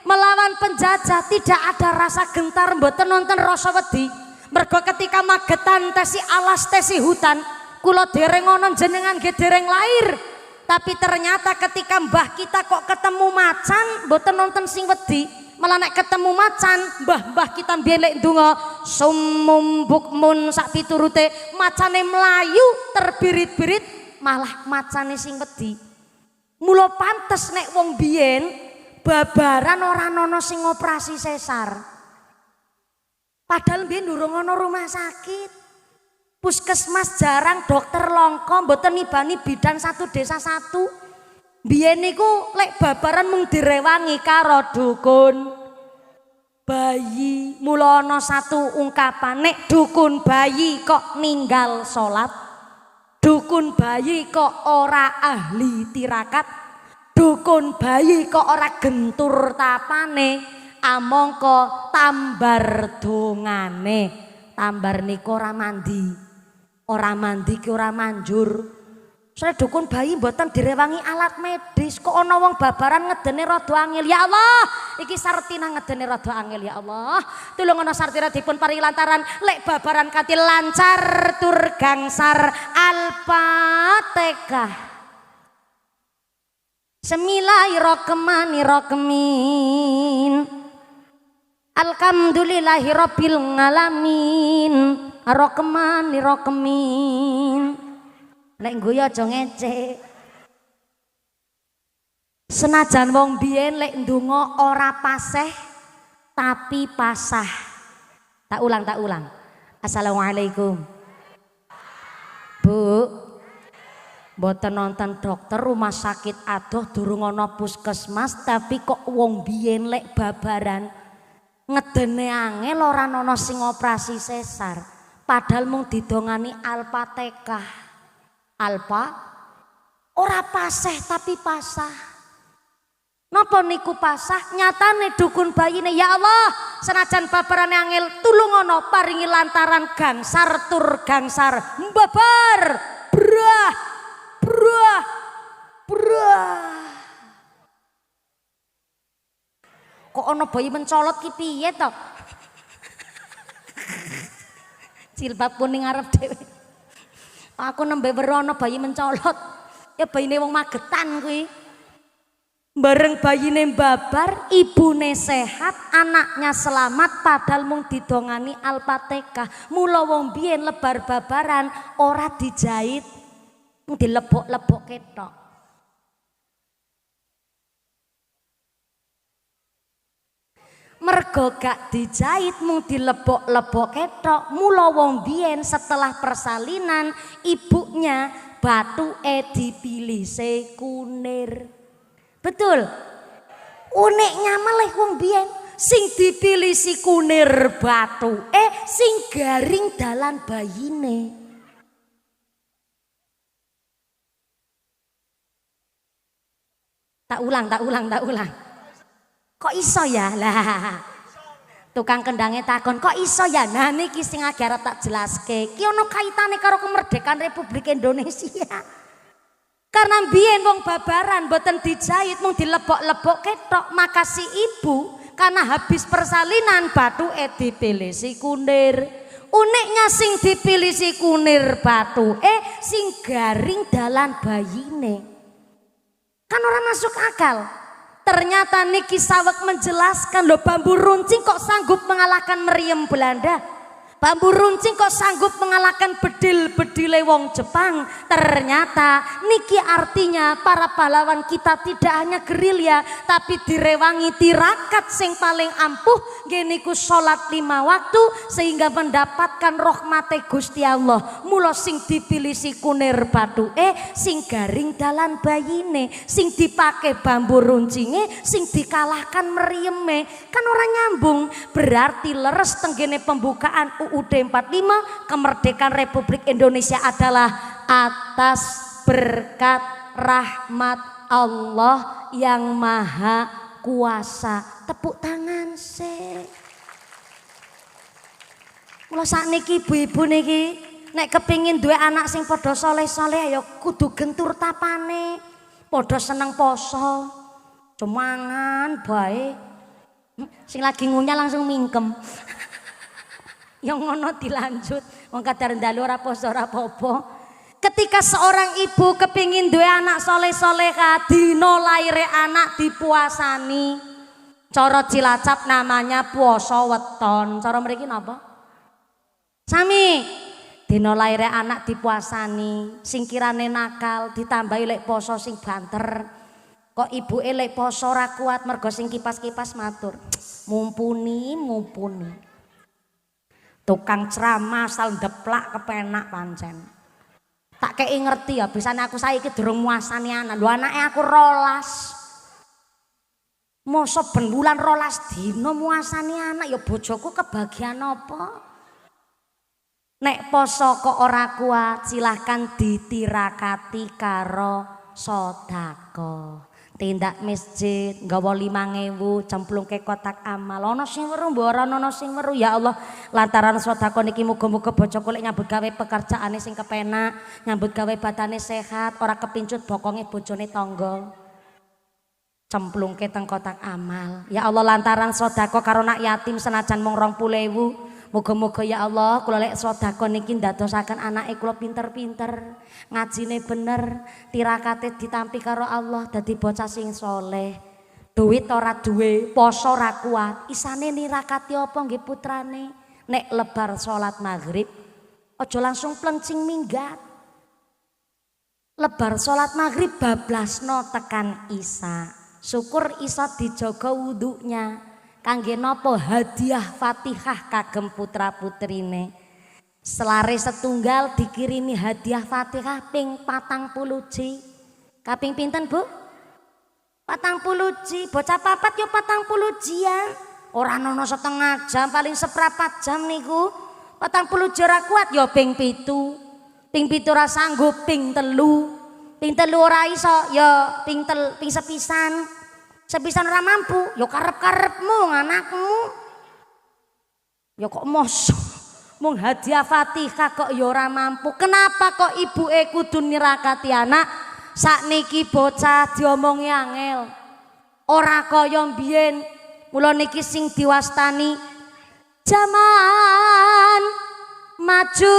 melawan penjajah tidak ada rasa gentar, mboten nonton rasa wedi. Mergo ketika Magetan tesi alas tesi hutan, kula dereng ana jenengan nggih dereng lair. Tapi ternyata ketika mbah kita kok ketemu macan, mboten nonton sing wedi. Malah nek ketemu macan, mbah-mbah kita mbiyen lek ndonga sumum bukmun sak piturute, macane mlayu terbirit-birit, malah macane sing wedi. Mula pantes nek wong biyen babaran ora ana sing operasi sesar. Padahal mbiyen durung ana rumah sakit. Puskesmas jarang, dokter longko, mboten nibani bidan satu desa satu. Mbiyen niku lek babaran mung direwangi karo dukun bayi. Mula ana satu ungkapan, nek dukun bayi kok ninggal salat, dukun bayi kok ora ahli tirakat, dukun bayi kok ora gentur tapane, amangka tambar dongane. Tambar niku ora mandi. Ora mandi ki ora manjur. Soale dukun bayi mboten direwangi alat medis, kok ana wong babaran ngedene rada angel. Ya Allah, iki sartina ngedene rada angel ya Allah. Tulung ana sartina dipun paringi lantaran lek babaran kanthi lancar tur gangsar Al-Fatihah. Bismillahirrahmanirrahim. Alhamdulillahi rabbil alamin. Arrahmanirrahim. Nek ngguyu aja ngecek. Senajan wong biyen lek ndonga ora paseh tapi pasah. Tak ulang. Assalamualaikum. Bu, mboten nonton dokter rumah sakit adoh durung ana puskesmas, tapi kok wong biyen lek babaran ngedene angel ora ana sing operasi sesar. Padahal mung didongani Al-Fatihah. Alpa ora paseh tapi pasah. Napa niku pasah? Nyatane dukun bayine ya Allah, senajan babarane angel tulung ana paringi lantaran gangsar tur gangsar. Mbabar brah brah brah. Kok ana bayi mencolot ki piye to? Jilbab kuning ngarep dhewe. Aku nembe werono bayi mencolot. Ya bayine wong Magetan kuwi. Bareng bayine mbabar, ibune sehat, anaknya selamat, padahal mung didongani Al-Fatihah. Mula wong biyen lebar babaran ora dijahit, mung dilebok-lebok ketok. Mergo gak dijahit mung dilebok-lebok ketok. Mula wong biyen setelah persalinan ibunya batuke dipilise kunir. Betul. Uniknya malah wong biyen sing dipilisi kunir batuke sing garing dalan bayine. Tak ulang. Kok iso ya? Lah. Tukang kendangnya takon, kok iso ya? Nah niki sing agar tak jelaske. Ki ono kaitane karo kemerdekaan Republik Indonesia. Karena biyen wong babaran boten dijahit mung dilebok-lebok ketok, maka si ibu karena habis persalinan batuke dipilisi kunir. Uniknya sing dipilih si kunir batu, sing garing dalan bayine. Kan orang masuk akal. Ternyata niki sawek menjelaskan loh, bambu runcing kok sanggup mengalahkan meriam Belanda. Bambu runcing kok sanggup mengalahkan bedil-bedile wong Jepang. Ternyata niki artinya para pahlawan kita tidak hanya gerilya, tapi direwangi tirakat sing paling ampuh geniku sholat 5 waktu sehingga mendapatkan rahmate Gusti Allah. Mula sing dipilih si kunir batu sing garing dalan bayine, sing dipake bambu runcinge, sing dikalahkan merieme. Kan orang nyambung, berarti leres tenggene pembukaan UUD 45 kemerdekaan Republik Indonesia adalah atas berkat rahmat Allah yang maha kuasa. Tepuk tangan sih. Mula sakniki ibu-ibu niki nek kepingin duwe anak sing padha saleh-saleh ya kudu gentur tapane, padha seneng poso, cumangan bae. Sing lagi ngunyah langsung mingkem. Yang ngono dilanjut wong kadar ndalu ora poso ora apa-apa. Ketika seorang ibu kepingin duwe anak soleh-soleha, dina laire anak dipuasani. Cara Cilacap namanya puasa weton. Cara mriki napa? Sami. Dina laire anak dipuasani, sing kirane nakal ditambahi lek poso sing banter. Kok ibuke lek poso ora kuat mergo sing kipas-kipas matur. Mumpuni. Tukang ceramah asal ndeplak kepenak pancen. Tak kei ngerti ya, bisane aku saiki durung muasani anak. Lho anake aku 12. Mosok ben wulan 12 dina muasani anak ya bojoku kebagian apa? Nek poso kok ora kuat silahkan ditirakati karo sedekah. Tindak masjid nggawa 5.000 cemplungke kotak amal. Ana sing weruh mbok ora ana sing weruh. Ya Allah, lantaran sedekah niki muga-muga bojoku lek nyambut gawe pekerjaane sing kepenak, nyambut gawe badane sehat, ora kepincut bokonge bojone tangga. Cemplungke teng kotak amal. Ya Allah, lantaran sedekah karo nak yatim senajan mung 20.000, muga-muga ya Allah kula lek sedekah niki ndadosaken anake kula pinter-pinter, ngajine bener, tirakate ditampi karo Allah dadi bocah sing soleh. Duit ora duwe, poso ora kuat, isane nirakati apa nggih putrane? Nek lebar salat maghrib aja langsung plencing minggat. Lebar salat maghrib bablasno tekan isya. Syukur iso dijaga wudunya. Kangge napa? Hadiah Fatihah kagem putra-putrine. Selare setunggal dikirimi hadiah Fatihah ping 40G. Kaping pinten, Bu? 40G. Bocah papat yo 40G ya. Ora ana setengah jam, paling seprapat jam niku. 40G ora kuat yo ping 7. Ping 7 ora sanggup, ping 3. Ping 3 ora iso yo ping sepisan. Sepisan ora mampu, yo karep-karepmu anakmu. Ya kok mosok mung hadiah Fatihah kok ya ora mampu. Kenapa kok ibuke kudu nirakati anak? Sakniki bocah diomongi angel. Ora kaya mbiyen. Mula niki sing diwastani zaman maju.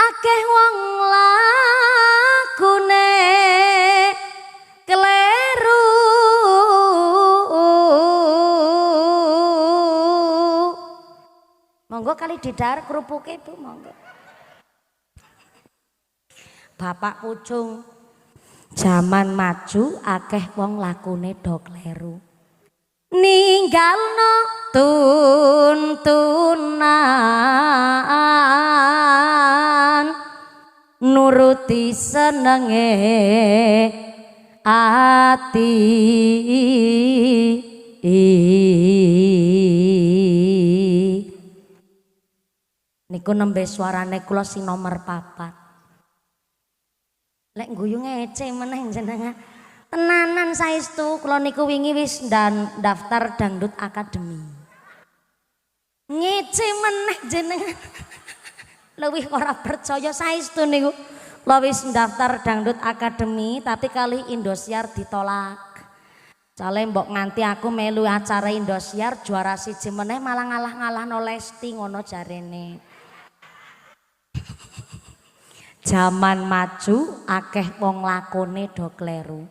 Akeh wong lakune kleru. Monggo kali didar kerupuke Bu, monggo. Bapak Pucung, zaman maju akeh wong lakune do kleru. Ninggalno tuntunan nuruti senenge ati. Niku nembe suarane kula sing nomor 4. Lek guyu ngece meneh jenengan. Tenanan saestu kula niku wingi wis daftar dangdut akademi. Ngece meneh jenengan. Lewih ora percaya saestu niku. Kula wis daftar dangdut akademi tapi kali Indosiar ditolak. Cale mbok nganti aku melu acara Indosiar juara siji meneh malah ngalah-ngalahno Lesti ngono jarene. Zaman maju akeh wong lakone do kleru.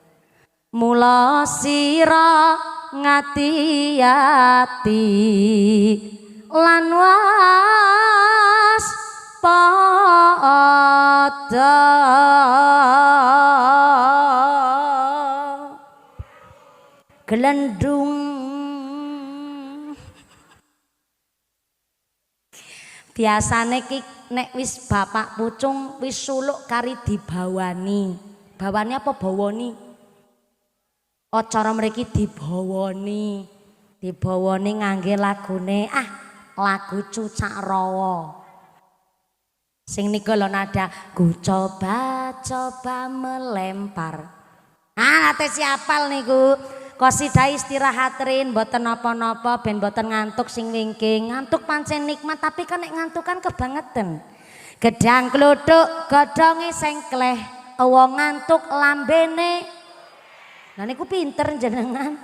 Mula sira ngati-ati lan was pada gelendung. Biasane ki nek wis bapak pucung wis suluk kari dibawani. Bawani apa bawani? Oh cara mriki dibawani. Dibawani ngangge lagune lagu Cucak Rawa. Sing niku lho nada ku coba melempar. Ate siapal niku. Qasidah istirahat rin mboten napa-napa ben mboten ngantuk sing wingking. Ngantuk pancen nikmat tapi kan nek ngantuk kan kebangetan. Gedang kluthuk godhonge sengkleh, wong ngantuk lambene. Lah niku pinter jenengan.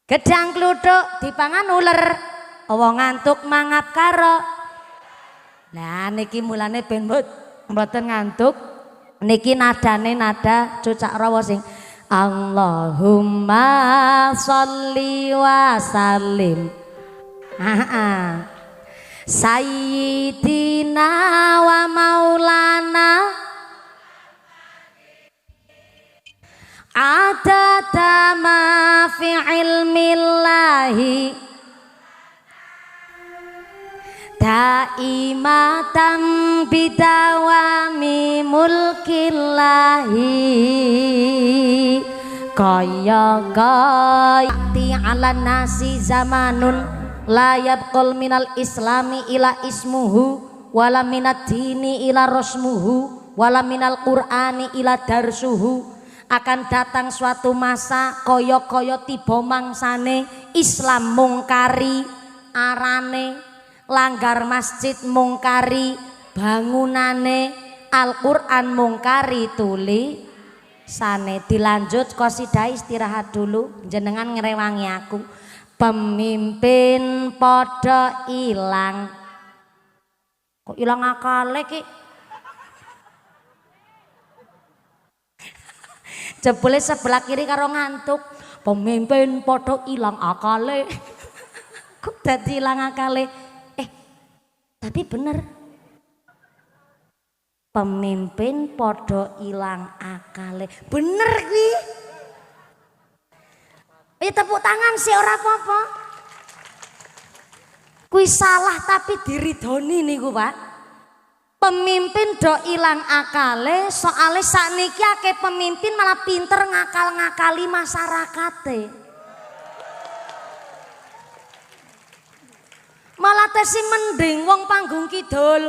Gedang kluthuk dipangan uler, wong ngantuk mangap karo. Lah niki mulane ben mboten ngantuk. Niki nadane nada Cucak Rawa sing Allahumma sholli wa sallim Sayyidina wa maulana adada ma fi ilmillahi daimatan bidawami mulkillahi kaya ala nasi zamanun la yabqul minal islami ila ismuhu wala minad dini ila rasmuhu wala minal qur'ani ila darsuhu. Akan datang suatu masa kaya-kaya tiba mangsane Islam mungkari arane, langgar masjid mungkari bangunane, Al-Qur'an mungkari tuli sane. Dilanjut qasidah istirahat dulu jenengan ngrewangi aku. Pemimpin podo ilang. Kok ilang akale ki? Jebule sebelah kiri karo ngantuk. Pemimpin podo ilang akale. Kok dadi ilang akale? Tapi bener. Pemimpin podo ilang akale. Bener kuwi. Tepuk tangan sih ora apa-apa. Kuwi salah tapi diridoni niku, Pak. Pemimpin do ilang akale soale sakniki akeh pemimpin malah pinter ngakal-ngakali masyarakate. Malah tesi mending wong panggung kidul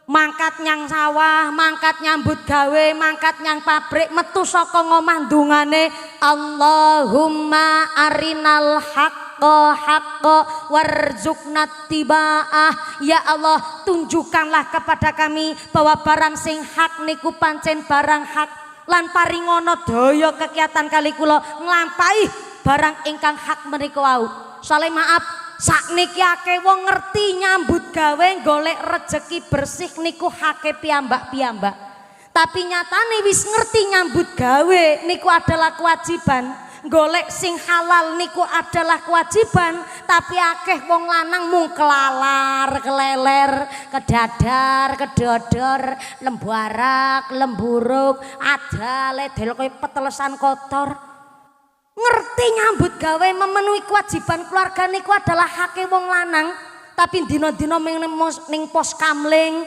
mangkat nyang sawah, mangkat nyambut gawe, mangkat nyang pabrik, metu saka ngomah ndungane Allahumma arinal haqqa haqqa warzuqna tibaah. Ya Allah, tunjukkanlah kepada kami bahwa barang sing hak niku pancen barang hak lan paringono daya kekiatan kali kula nglampahi barang ingkang hak menika wau. Soale maaf sakniki akeh wong ngerti nyambut gawe golek rejeki bersih niku hake piyambak-piyambak. Tapi nyatane wis ngerti nyambut gawe niku adalah kewajiban. Golek sing halal niku adalah kewajiban. Tapi akeh wong lanang mung kelalar, keleler, kedadar, kedodor, lembarak, lemburuk, ada ledel koyo petelesan kotor. Ngerti nyambut gawe memenuhi kewajiban keluarga niku adalah hake wong lanang. Tapi dina-dina ning pos kamling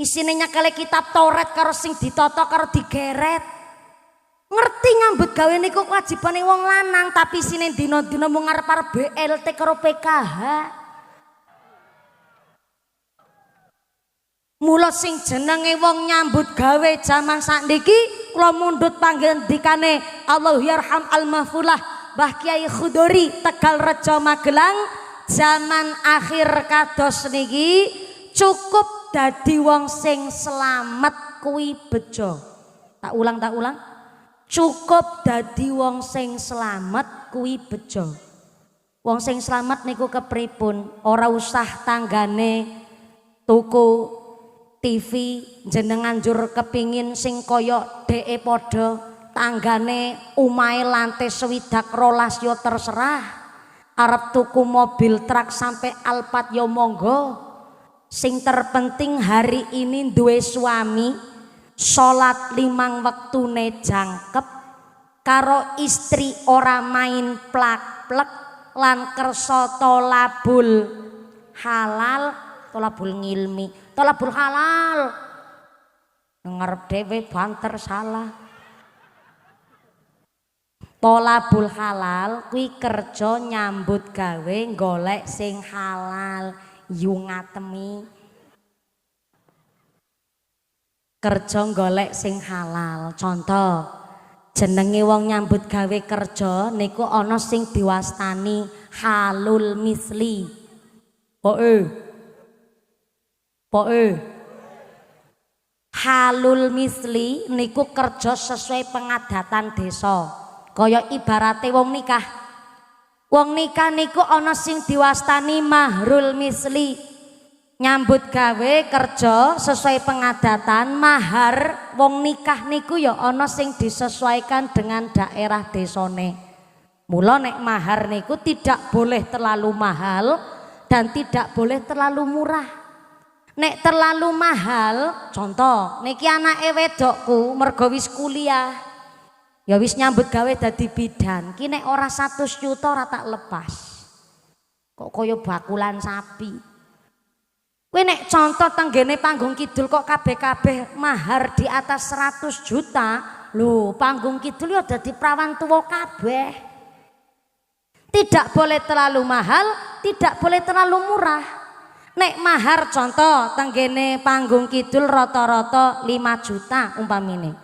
isine nyakale kitab Taurat karo sing ditata karo digeret. Ngerti nyambut gawe niku kewajibane wong lanang tapi isine dina-dina mung arep-arep BLT karo PKH. Mula sing jenenge wong nyambut gawe zaman sakniki kula mundhut panggendikane Allahu yarham al-mahfulah Mbah Kiai Khudori Tegalrejo Magelang. Zaman akhir kados niki cukup dadi wong sing selamat kuwi bejo. Tak ulang. Cukup dadi wong sing slamet kuwi bejo. Wong sing slamet niku kepripun? Ora usah tanggane tuku TV jenengan jur kepingin sing kaya dheke padha, tanggane umahe lantai 12 yo terserah. Arep tuku mobil truk sampai Alphard yo monggo. Sing terpenting hari ini duwe suami, salat 5 wektune jangkep, karo istri ora main plak-plek lan kersa tolabul halal, tolabul ngilmi, tolabul halal. Ngarep dhewe banter salah. Tolabul halal kuwi kerja nyambut gawe golek sing halal, yu ngatemi. Kerja golek sing halal. Contoh, jenenge wong nyambut gawe kerja niku ana sing diwastani halul misli. Poe. Halul misli niku kerja sesuai pengadatan desa. Kaya ibarate wong nikah. Wong nikah niku ana sing diwastani mahrul misli. Nyambut gawe kerja sesuai pengadatan mahar wong nikah niku ya ana sing disesuaikan dengan daerah desone. Mula nek mahar niku tidak boleh terlalu mahal dan tidak boleh terlalu murah. Nek terlalu mahal, contoh niki anake wedokku mergo wis kuliah, ya wis nyambut gawe dadi bidan, ki nek ora 100 juta ora tak lepas. Kok kaya bakulan sapi. Kowe nek contoh tenggene panggung kidul kok kabeh-kabeh mahar di atas 100 juta, lho panggung kidul ya dadi prawan tuwa kabeh. Tidak boleh terlalu mahal, tidak boleh terlalu murah. Nek mahar contoh tenggene panggung kidul rata-rata 5 juta umpamine.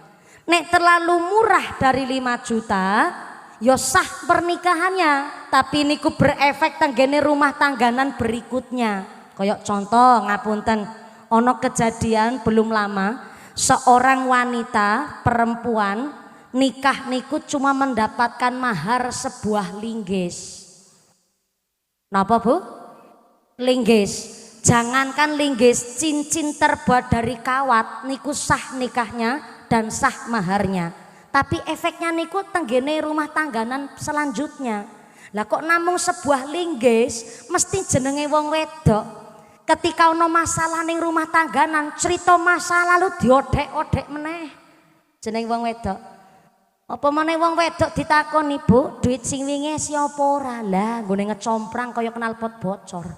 Nek terlalu murah dari 5 juta, ya sah pernikahannya, tapi niku berefek tenggene rumah tangganan berikutnya. Kayak contoh ngapunten, ono kejadian belum lama seorang wanita perempuan nikah niku cuma mendapatkan mahar sebuah linggis. Napa Bu? Linggis. Jangankan linggis, cincin terbuat dari kawat niku sah nikahnya dan sah maharnya. Tapi efeknya niku tenggene rumah tangganan selanjutnya. Lah kok namung sebuah linggis mesti jenenge wong wedok. Ketika ono masalah ning rumah tangganan, cerita masa lalu diodek-odek meneh. Jeneng wong wedok. Apa meneh wong wedok ditakoni, "Bu, duit sing wingi siapa ora?" Lah, nggone ngecomprang kaya knalpot bocor.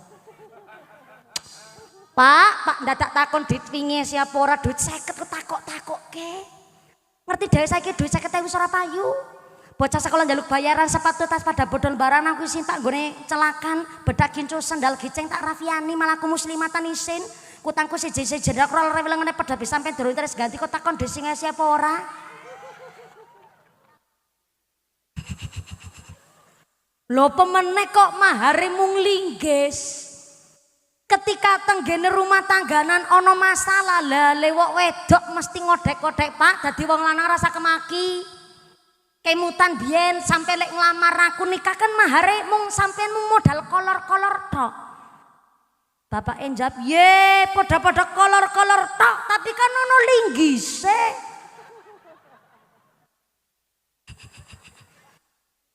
Pak, ndadak takon duit wingi siapa ora, duit 50 ketakok-takokke. Ngerti dhewe saiki duit 50.000 ora payu. Bocah sekolah njaluk bayaran sepatu tas pada bodol barang aku isin tak nggone celakan bedak gincu sendal giceng tak rafiani malah aku muslimatan isin kutangku siji-siji jedak roll rewelengane pedabi sampai durung terus ganti kok takon desinge siapa ora. Lho pemeneh kok mahare mung linggis. Ketika tenggene rumah tangganan ono masalah lah lewok wedok mesti ngodek-kodek Pak dadi wong lanang rasa kemaki. Kemutan biyen sampai lek nglamar aku nikah kan mahare mung sampean mung modal kolor-kolor tok. Bapak njawab, "Ye, padha-padha kolor-kolor tok, tapi kan ono linggise."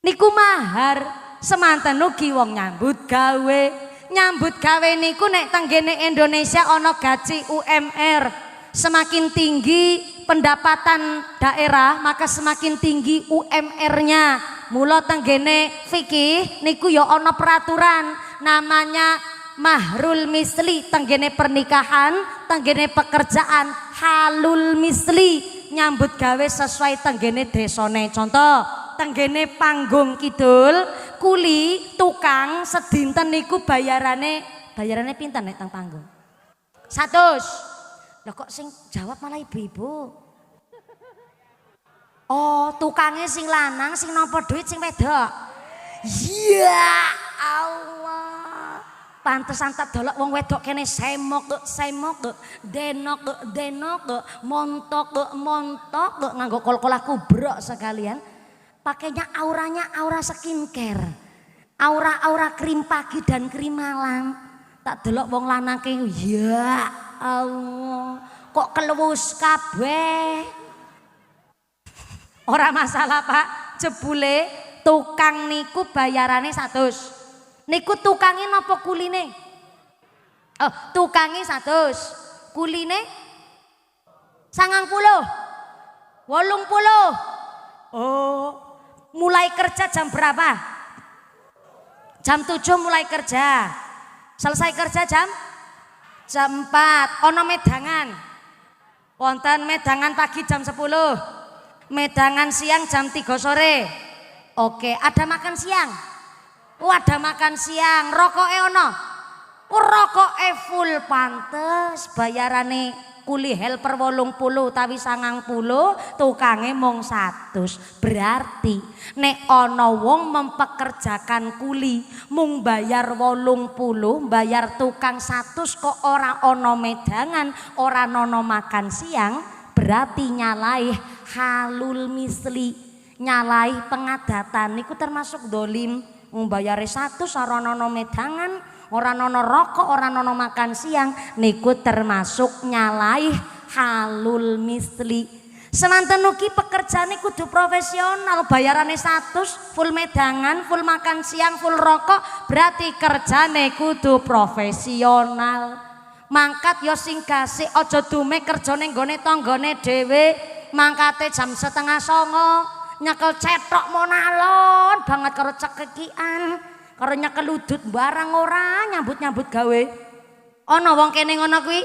Niku mahar semanten ugi wong nyambut gawe. Nyambut gawe niku nek tenggene Indonesia ono gaji UMR. Semakin tinggi pendapatan daerah maka semakin tinggi UMR-nya. Mula tenggene fikih niku ya ana peraturan namanya mahrul misli tenggene pernikahan, tenggene pekerjaan halul misli nyambut gawe sesuai tenggene desone. Contoh tenggene panggung kidul kuli tukang sedinten niku bayarane pinten nek teng panggung? 100. Lah kok sing jawab malah ibu-ibu. Oh, tukangnya sing lanang, sing nampa duit sing wedok. Ya Allah. Pantesan tak delok wong wedok kene semok, denok, montok, nganggo kol-kolah kubrok sekalian. Pakainya auranya aura skincare. Aura krim pagi dan krim malam. Tak delok wong lanang ke ya Allah, kok kelewus kabeh. Ora masalah Pak, jebule tukang niku bayarane 100. Niku tukangin apa kuline? Oh, tukangi 100. Kuline 90. 80. Oh, mulai kerja jam berapa? Jam 7 mulai kerja. Selesai kerja jam 4. Ono medangan. Wonten medangan pagi jam 10. Medangan siang jam 3 sore. Oke, ada makan siang. Ada makan siang, rokoke ono. Rokoke full, pantes bayarane kuli helper 80 tapi 90, tukange mung 100. Berarti nek ono wong mempekerjakan kuli mung bayar 80, bayar tukang 100 kok ora ono medangan, ora ono makan siang, berarti nyalai halul misli, nyalai pengadatan niku termasuk dolim. Mbayare 100 ora ono medangan, ora ono rokok, ora ono makan siang, niku termasuk nyalai halul misli. Semanten ugi pekerjaane kudu profesional, bayarane 100, full medangan, full makan siang, full rokok, berarti kerjane kudu profesional. Mangkat yo sing gasik, aja dume kerjane nggone tanggane dhewe, mangkate jam 8:30. Nyekel cetok monalon banget karo cekekian, karo nyekel udut barang ora nyambut gawe. Ana wong kene ngono kuwi.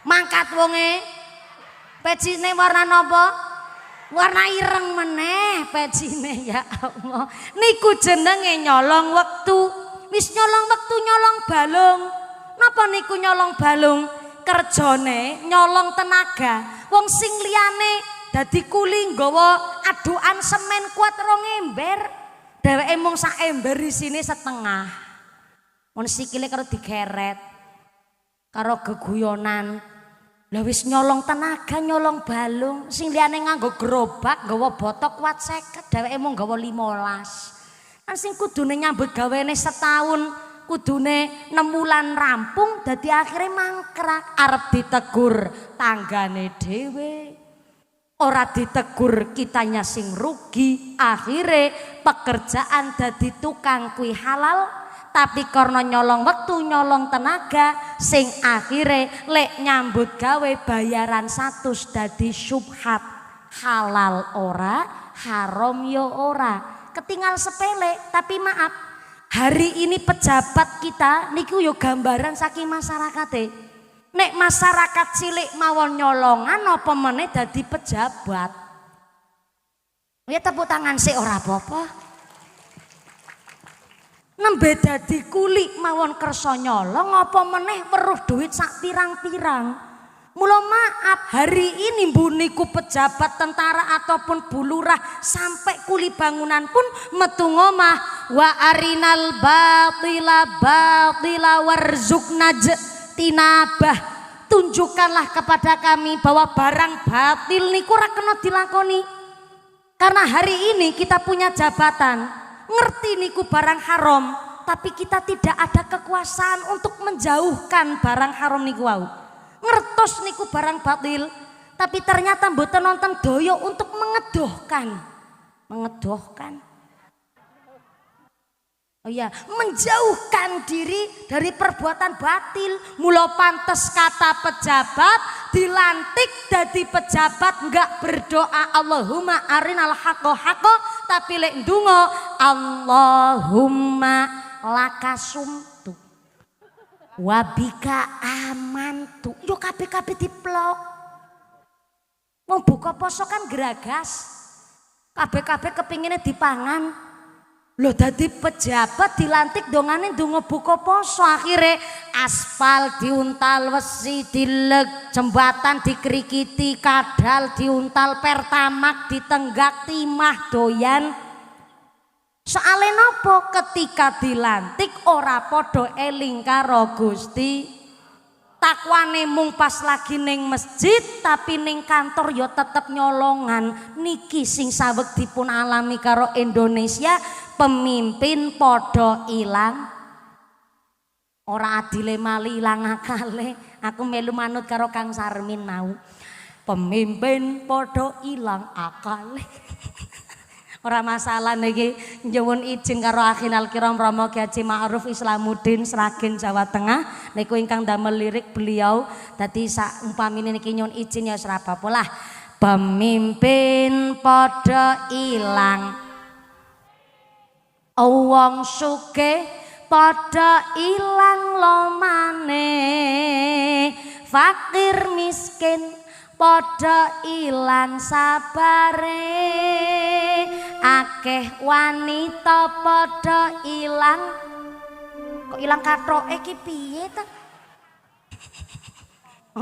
Mangkat wonge. Pecine warna napa? Warna ireng meneh pecine, ya Allah. Niku jenenge nyolong wektu. Wis nyolong wektu nyolong balung. Napa niku nyolong balung? Kerjane nyolong tenaga. Wong sing liyane dadi kuli nggawa adukan semen kuat 2 ember, dheweke mung sak ember isine setengah. Mun sikile karo digeret karo geguyonan. Lah wis nyolong tenaga, nyolong balung, sing liyane nganggo gerobak, nggawa botok kuat 50, dheweke mung nggawa 15. Kan sing kudune nyambut gawene setahun, kudune 6 wulan rampung, dadi akhire mangkrak, arep ditegur tanggane dhewe. Ora ditegur kitanya sing rugi, akhire pekerjaan dadi tukang kuwi halal, tapi karena nyolong wektu nyolong tenaga, sing akhire lek nyambut gawe bayaran 100 dadi syubhat. Halal ora, haram yo ora, ketinggal sepele. Tapi maaf, hari ini pejabat kita niku yo gambaran saking masyarakate. Nek masyarakat cilik mawon nyolongan apa meneh dadi pejabat. Ya tepuk tangan sik ora apa-apa. Nembe dadi kuli mawon kersa nyolong apa meneh weruh duit sak pirang-pirang. Mula maaf, hari ini mbun niku pejabat, tentara ataupun bulurah sampai kuli bangunan pun metu ngomah wa arinal batila warzuqna tinabah, tunjukkanlah kepada kami bahwa barang batil niku ora kena dilakoni. Karena hari ini kita punya jabatan, ngerti niku barang haram, tapi kita tidak ada kekuasaan untuk menjauhkan barang haram niku wau. Ngertos niku barang batil, tapi ternyata mboten nonton doyo untuk mengedohkan. Oh iya, menjauhkan diri dari perbuatan batil. Mula pantes kata pejabat dilantik dadi pejabat enggak berdoa Allahumma arinal haqqo haqqo, tapi lek ndonga Allahumma lakasumtu wabika amantu. Yo kabeh-kabeh diplok. Wong buka poso kan geragas. Kabeh-kabeh kepingine dipangan. Loh dadi pejabat dilantik dongane ndonga buka poso, akhire aspal diuntal, wesi dileg, jembatan dikrikiti, kadal diuntal, pertamak ditenggak, timah doyan. Soale napa ketika dilantik ora padha eling karo Gusti. Takwane mung pas lagi ning masjid tapi ning kantor ya tetep nyolongan. Niki sing saweg dipun alami karo Indonesia, pemimpin padha ilang. Ora adile mali ilang akale. Aku melu manut karo Kang Sarmin mau. Pemimpin padha ilang akale. Ora masalah niki nyuwun izin karo Akhinal Kiram Rama Ki Haji Ma'ruf Islamuddin Sragen Jawa Tengah niku ingkang damel lirik beliau. Dadi sak umpamine niki nyuwun izin ya ora apa-apa lah. Pemimpin padha ilang. Wong sugih padha ilang lomane. Fakir miskin padha ilang sabare. Akeh wanita padha ilang. Kok ilang kathoke iki piye ta?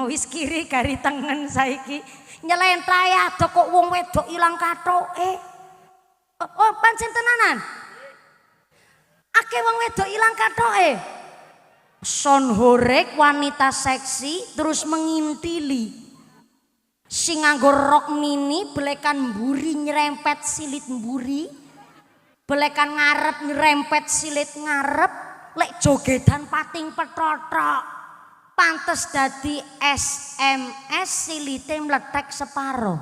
Wis kiri gari tengen saiki nyelentrahe ado kok wong wedok ilang kathoke. Oh pancen tenanan. Akeh wong wedok ilang kathoke. Son horek wanita seksi terus mengintili. Sing nganggo rok mini belekan mburi nyerempet silit mburi, belekan ngarep nyerempet silit ngarep, lek jogedan pating petotok, pantes dadi SMS silite mletek separo.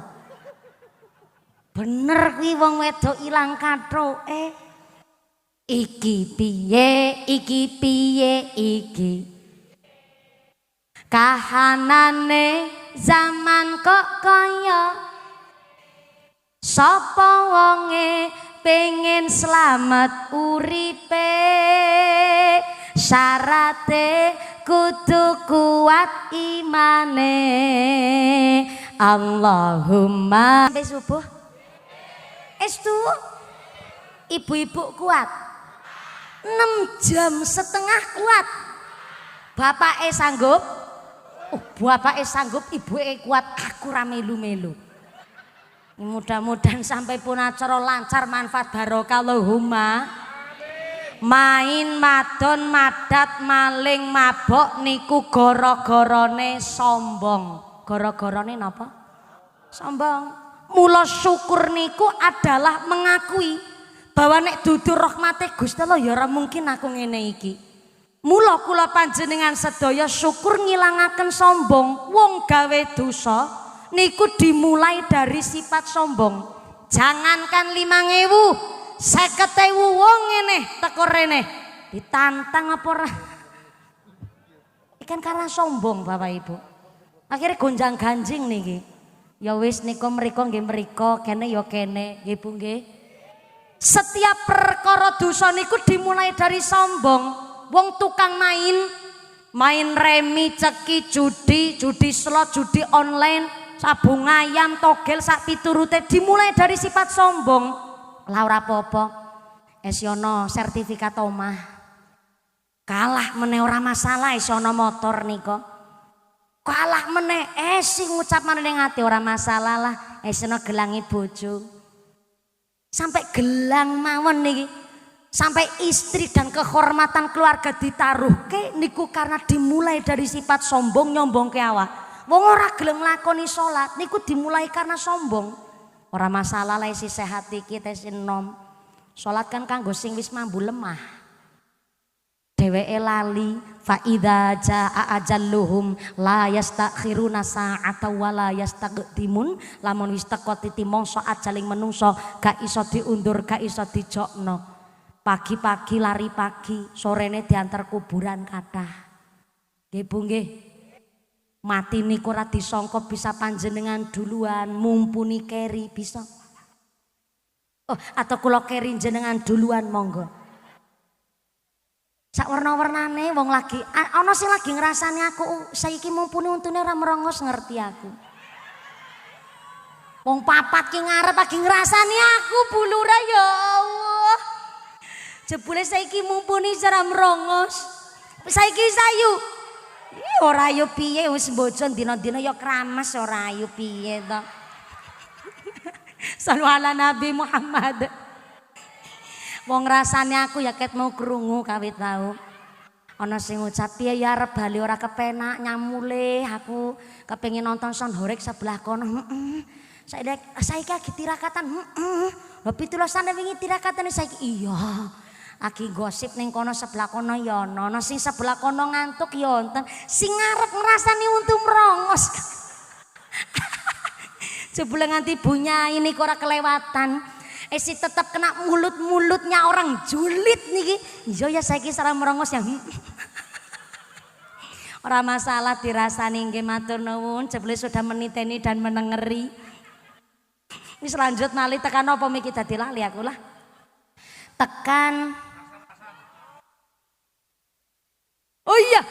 Bener kuwi wong wedok ilang kathoke. Iki piye, iki piye iki. Kahanane zaman kok kaya sapa wonge pengen slamet uripe, syarate kudu kuat imane. Allahumma sampai subuh estu ibu-ibu kuat 6,5 jam kuat. Bapake sanggup. Bapake sanggup, ibuke kuat, aku ra melu-melu. Mudah-mudahan sampai pun acara lancar, manfaat barokah Allahumma. Main madon madat maling mabok niku gara-garane sombong. Gara-garane napa? Sombong. Mula syukur niku adalah mengakui bahwa nek dudu rahmate Gusti Allah ya ora mungkin aku ngene iki. Mula kula panjenengan sedaya syukur ngilangaken sombong. Wong gawe dosa niku dimulai dari sifat sombong. Jangankan 5.000, 50.000 wong ngene teko rene ditantang apa ora? Ikan karena sombong Bapak Ibu. Akhirnya gonjang-ganjing niki. Ya wis niku mriko nggih mriko, kene ya kene, nggih Bu nggih. Setiap perkara dosa niku dimulai dari sombong. Wong tukang main remi, ceki, judi slot, judi online, sabung ayam, togel sak piturute dimulai dari sifat sombong. Lah ora apa-apa. Esiono sertifikat omah. Kalah meneh ora masalah esiono motor niko. Kalah meneh sing ngucap meneh ning ati ora masalah lah. Esiono gelangi bojo. Sampai gelang mawon niki. Sampai istri dan kehormatan keluarga ditaruhke niku karena dimulai dari sifat sombong nyombong ke awak. Wong ora gelem nglakoni salat niku dimulai karena sombong. Ora masalah lah isi sehat iki tes enom. Salat kan kanggo sing wis mambu lemah. Dheweke lali fa idza jaa ajalluhum la yastakhiruna sa'ata wa la yastaqdimun. Lamun wis teko titi mangsa ajaling menungso gak iso diundur gak iso dijokno. Pagi-pagi lari pagi, sorene diantar kuburan kathah. Nggih Bu nggih. Mati niku ora disangka bisa panjenengan duluan, mumpuni keri bisa. Oh, atau kula keri jenengan duluan monggo. Sak warna-warnane wong lagi ana sing lagi ngrasani aku saiki mumpuni untune ora merongos ngerti aku. Wong papat ki ngarep lagi ngrasani aku bulura ya Allah. Jebule saiki mumpuni cara merongos. Saiki sayu. Ora ayu piye wis mbojon dina-dina ya kramas ora ayu piye to. Sallu ala Nabi Muhammad. Wong rasane aku ya ket mau krungu kawit wau. Ana sing ngucap piye ya arep bali ora kepenak nyamule aku kepengin nonton Sonhorek sebelah kono. Saiki lagi tirakatan. Lho 17 wingi tirakatan saiki iya. Lagi gosip ning kono sebelah kono ya ana sing sebelah kono ngantuk ya wonten. Sing ngarep ngrasani untu merongos. Jebule nganti bunya ini kok ora kelewatan. Si tetap kena mulut-mulutnya orang julid niki. Iya ya saiki sareng merongos ya. Ora masalah dirasani nggih matur nuwun. Jebule sudah meniteni dan menengeri. Wis lanjut malih tekan apa miki dadi lali aku lah. Tekan. Oh iya.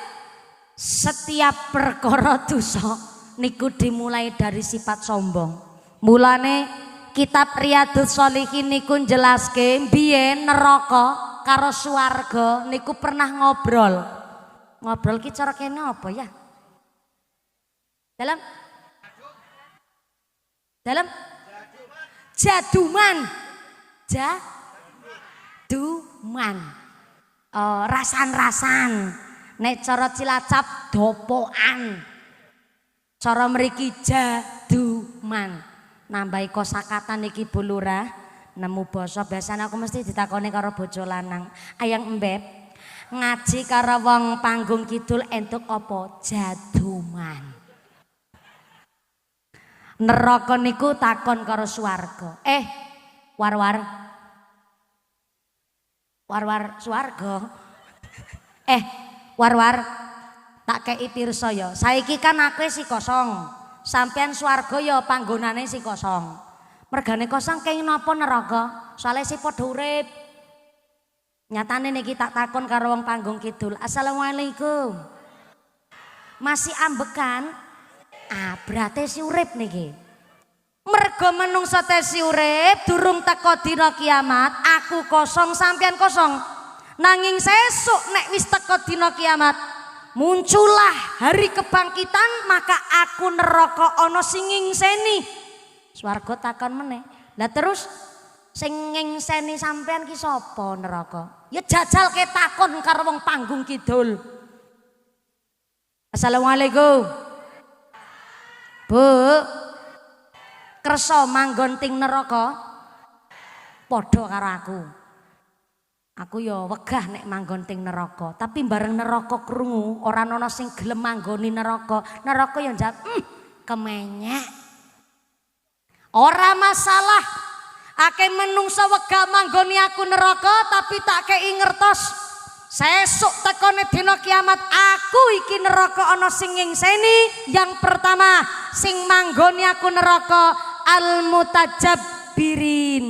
Setiap perkara dosa niku dimulai dari sifat sombong. Mulane kitab Riyadhus Shalihin niku njelaske biyen neraka karo swarga niku pernah ngobrol. Ngobrol ki cara kene apa ya? Dalam jaduman. Jaduman. Rasan-rasan. Nek cara Cilacap dopokan. Cara mriki jaduman. Nambahi kosakata niki Bu Lurah nemu basa biasane aku mesti ditakoni karo bojo lanang. Ayang Embeb ngaji karo wong panggung kidul entuk apa? Jaduman. Neraka niku takon karo swarga. War-war swarga. War-war tak kei pirsa ya. Saiki kan aku si kosong. Sampean swarga ya panggonane si kosong. Mergane kosong kenging napa neraka? Soale si padha urip. Nyatane niki tak takon karo wong panggung kidul. Assalamualaikum. Masih ambekan? Berarti si urip niki. Mergo menungsa teh si urip durung teka dina kiamat, aku kosong sampean kosong. Nanging sesuk nek wis teka dina kiamat, muncullah hari kebangkitan, maka aku neraka ana sing ngingseni. Swarga takon meneh. Lah terus sing ngingseni sampean ki sapa neraka? Ya jajal ke takon karo wong panggung kidul. Assalamualaikum. Bu, kersa manggon ting neraka? Padha karo aku. Aku ya wegah nek manggon ting neraka, tapi bareng neraka krungu ora ana sing gelem manggoni neraka. Neraka ya njawab, kemenyek. Ora masalah. Akeh menungsa wegah manggoni aku neraka, tapi tak kei ngertos. Sesuk tekone dina kiamat aku iki neraka ana sing ngingseni. Yang pertama sing manggoni aku neraka al-mutajabbirin.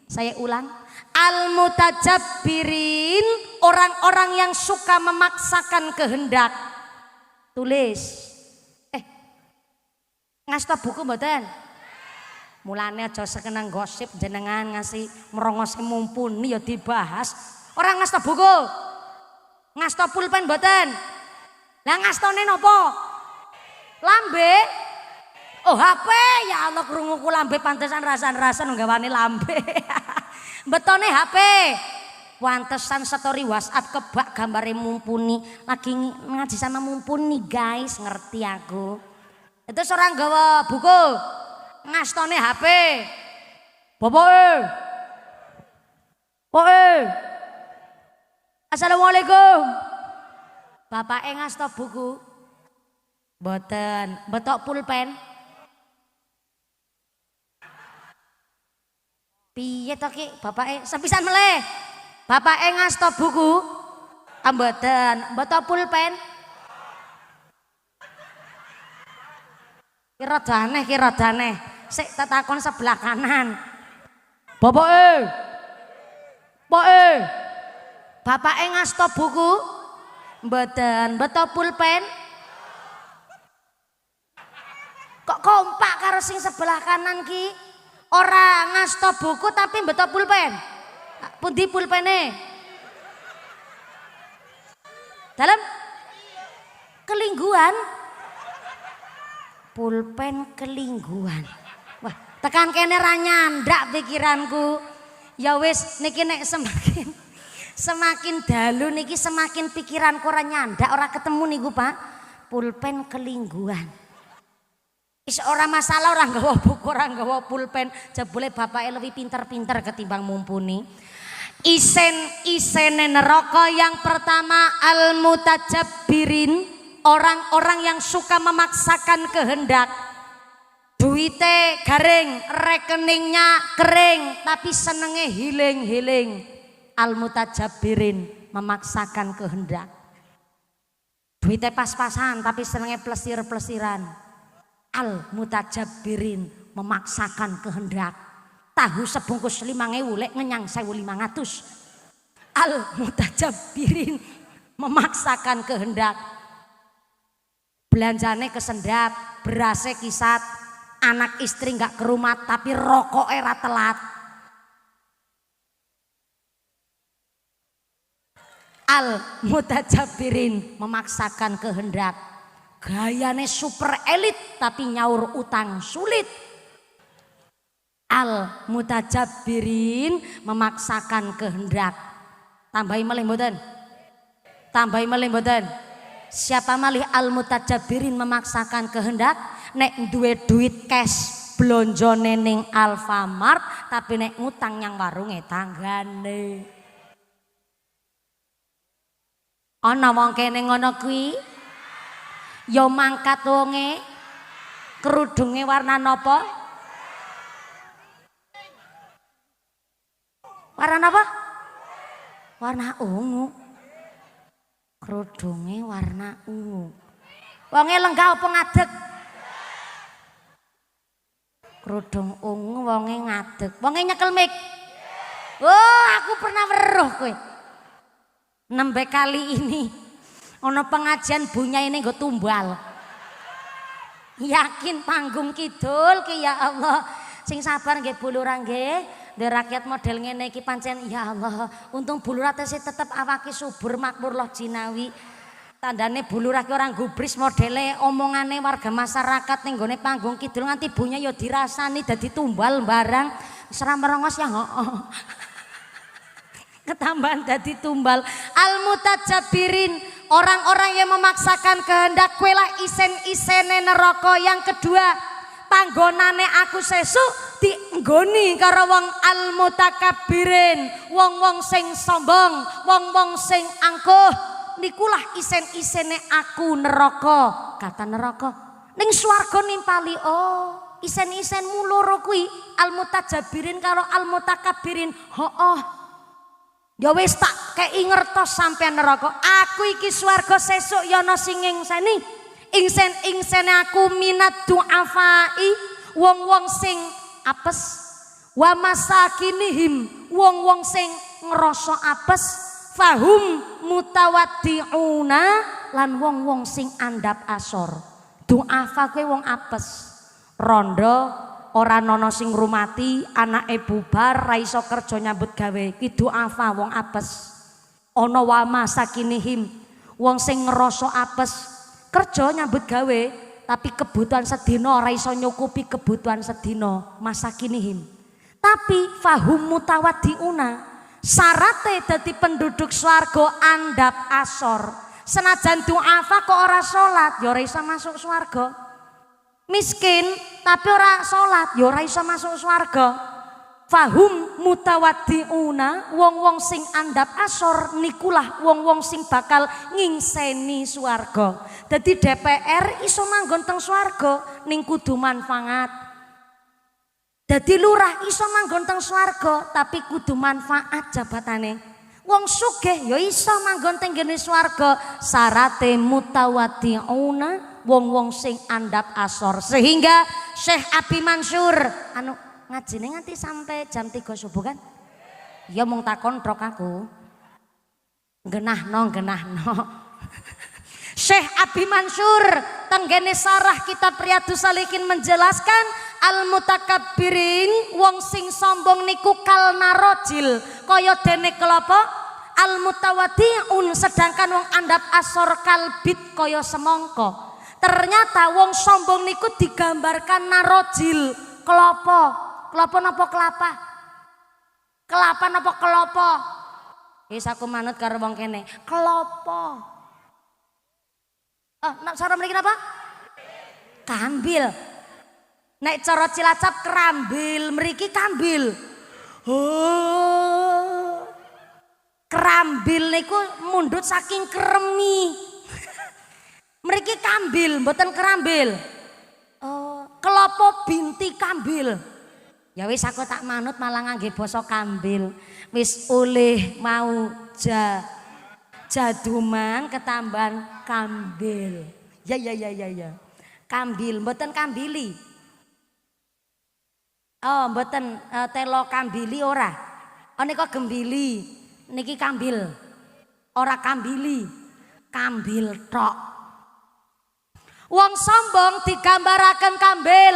Saya ulang. Al-mutajabbirin, orang-orang yang suka memaksakan kehendak. Tulis. Ngasta buku mboten? Mulane aja sekenang gosip jenengan ngasih merongos mumpuni ya dibahas. Orang ngasta buku. Ngasta pulpen mboten? Lah ngastane napa? Lambe. Oh HP, ya Allah krunguku lambe pantesan rasan-rasan nggawane lambe. Betone HP. Pantesan story WhatsApp kebak gambare mumpuni. Lagi ngaji sama mumpuni guys, ngerti aku. Itu seorang gawa buku. Ngastone HP. Bapak Assalamualaikum. Bapak ngasta buku. Mboten, betok pulpen. Piye to ki bapake sepisan meleh. Bapake ngasta buku. Mboten, betok pulpen. Kira daneh. Sik tetakon sebelah kanan. Bapake. Bapake ngasta buku. Mboten, betok pulpen. Kok kompak karo sing sebelah kanan ki? Ora ngasta buku tapi betok pulpen. Pundi pulpene? Dalam kelingguan. Pulpen kelingguan. Wah, tekan kene ra nyandak pikiranku. Ya wis niki nek semakin dalu niki semakin pikiran ora nyandak ora ketemu niku Pak. Pulpen kelingguhan. Is ora masalah orang nggawa buku, orang nggawa pulpen, jebule bapake lebih pinter-pinter ketimbang mumpuni. Isen neraka yang pertama al-mutajabbirin, orang-orang yang suka memaksakan kehendak. Duite garing, rekeningnya kering, tapi senenge hiling-hiling. Al-mutajabbirin, memaksakan kehendak. Duite pas-pasan, tapi senenge plesir-plesiran. Al-mutajabbirin, memaksakan kehendak. Tahu sebungkus 5.000 lek ngenyang 1.500. Al-mutajabbirin, memaksakan kehendak. Belanjane kesendat, berase kisat, anak istri nggak ke rumah tapi rokok era telat. Al-mutajabbirin, memaksakan kehendak. Gayane super elit tapi nyaur utang sulit. Al-mutajabbirin, memaksakan kehendak. Tambahi malih mboten? Tambahi malih mboten? Siapa malih al-mutajabbirin, memaksakan kehendak? Nek duwe duit cash blonjone ning Alfamart tapi nek ngutang yang warunge tanggane. Ana wong kene ngono kuwi? Ya mangkat wonge. Kerudunge warna napa? Warna napa? Warna ungu. Kerudunge warna ungu. Wonge lenggah apa ngadeg? Kerudung ungu wonge ngadeg. Wonge nyekel mik. Oh, aku pernah weruh kowe. Nembe kali ini ono pengajian bunya ini nggo tumbal. Yakin panggung kidul ki ya Allah. Sing sabar nggih bulurah nggih. Dhe rakyat model ngene iki pancen ya Allah. Untung bulurah tesih tetep awake subur makmur loh jinawi. Tandane bulurah ki orang gubris modele omongane warga masyarakat ning gone panggung kidul nganti bunya ya dirasani dadi tumbal barang. Wis ora merongos ya heeh. Ketambahan dadi tumbal. Al-mutajabbirin, orang-orang yang memaksakan kehendak, kuelah isen-isene neraka. Yang kedua, panggonane aku sesuk dienggoni karo wong al-mutakabbirin, wong-wong sing sombong, wong-wong sing angkuh. Nikulah isen-isene aku neraka. Kata neraka ning swarga nimpali. Oh, isen-isenmu loro kuwi al-mutajabbirin karo al-mutakabbirin. Hooh. Ya wis tak kei ngertos sampean neraka. Aku iki swarga sesuk ya ana sing ngengseni. Ingsen-ingsene aku minat du'afai, wong-wong sing apes, wa masakinihim, wong-wong sing ngrasa apes, fahum mutawaddiuna, lan wong-wong sing andap asor. Du'afa kuwi wong apes. Rondo ora nono sing rumati, anake bubar, ra iso kerja nyambut gawe. Ki du'afa wong apes. Ana wa masakinihim, wong sing ngrasa apes, kerja nyambut gawe tapi kebutuhan sedina ora iso nyukupi kebutuhan sedina, masakinihim. Tapi fahum mutawaddiuna, syarate dadi penduduk swarga andap asor. Senajan du'afa kok ora salat, ya ora iso masuk swarga. Miskin tapi ora salat ya ora iso masuk swarga. Fahum mutawaddiuna, wong-wong sing andap asor nikulah wong-wong sing bakal ngingseni swarga. Dadi DPR iso manggon teng swarga ning kudu manfaat. Dadi lurah iso manggon teng swarga tapi kudu manfaat jabatane. Wong sugih ya iso manggon teng ngene swarga, syarate mutawaddiuna, wong-wong sing andap asor. Sehingga Syekh Abi Mansur anu ngajine nganti sampai jam 3 subuh kan? Ya mung takon trok aku. Genahno. Syekh Abi Mansur tenggene sarah kitab Riyadhus Shalihin menjelaskan al-mutakabbirin, wong sing sombong niku kal narojil, kaya dene kelapa. Al-mutawaddiun, sedangkan wong andap asor kalbit kaya semongko. Ternyata wong sombong niku digambarkan narojil, kelapa napa kelapa? Kelapan apa kelopo? Wis aku manut karo wong kene. Kelopo. Nak cara mriki napa? Kambil. Nek cara Cilacap kerambil, mriki kambil. Oh. Kerambil niku mundhut saking kremi. Mriki kambil, mboten kerambil. Oh, kelopo binti kambil. Ya wis aku tak manut malah ngangge basa kambil. Wis oleh mau jaduman ketambahan kambil. Ya. Kambil mboten kambili. Oh, mboten telo kambili ora. Nika gembili. Niki kambil. Ora kambili. Kambil tok. Wong sombong digambaraken kambil.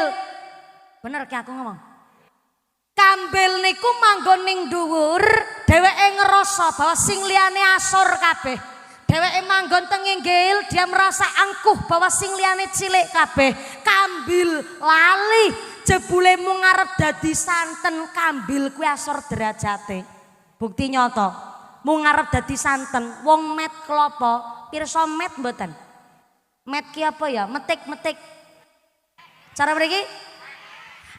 Bener ki aku ngomong. Kambil niku manggon ning dhuwur, dheweke ngerasa bahwa sing liyane asor kabeh. Dheweke manggon teng inggil, dia merasa angkuh bahwa sing liyane cilik kabeh. Kambil lali, jebule mung arep dadi santen, kambil kuwi asor derajate. Bukti nyata, mung arep dadi santen, wong met klopo, pirsa met mboten? Met ki apa ya? Metik-metik. Cara mriki?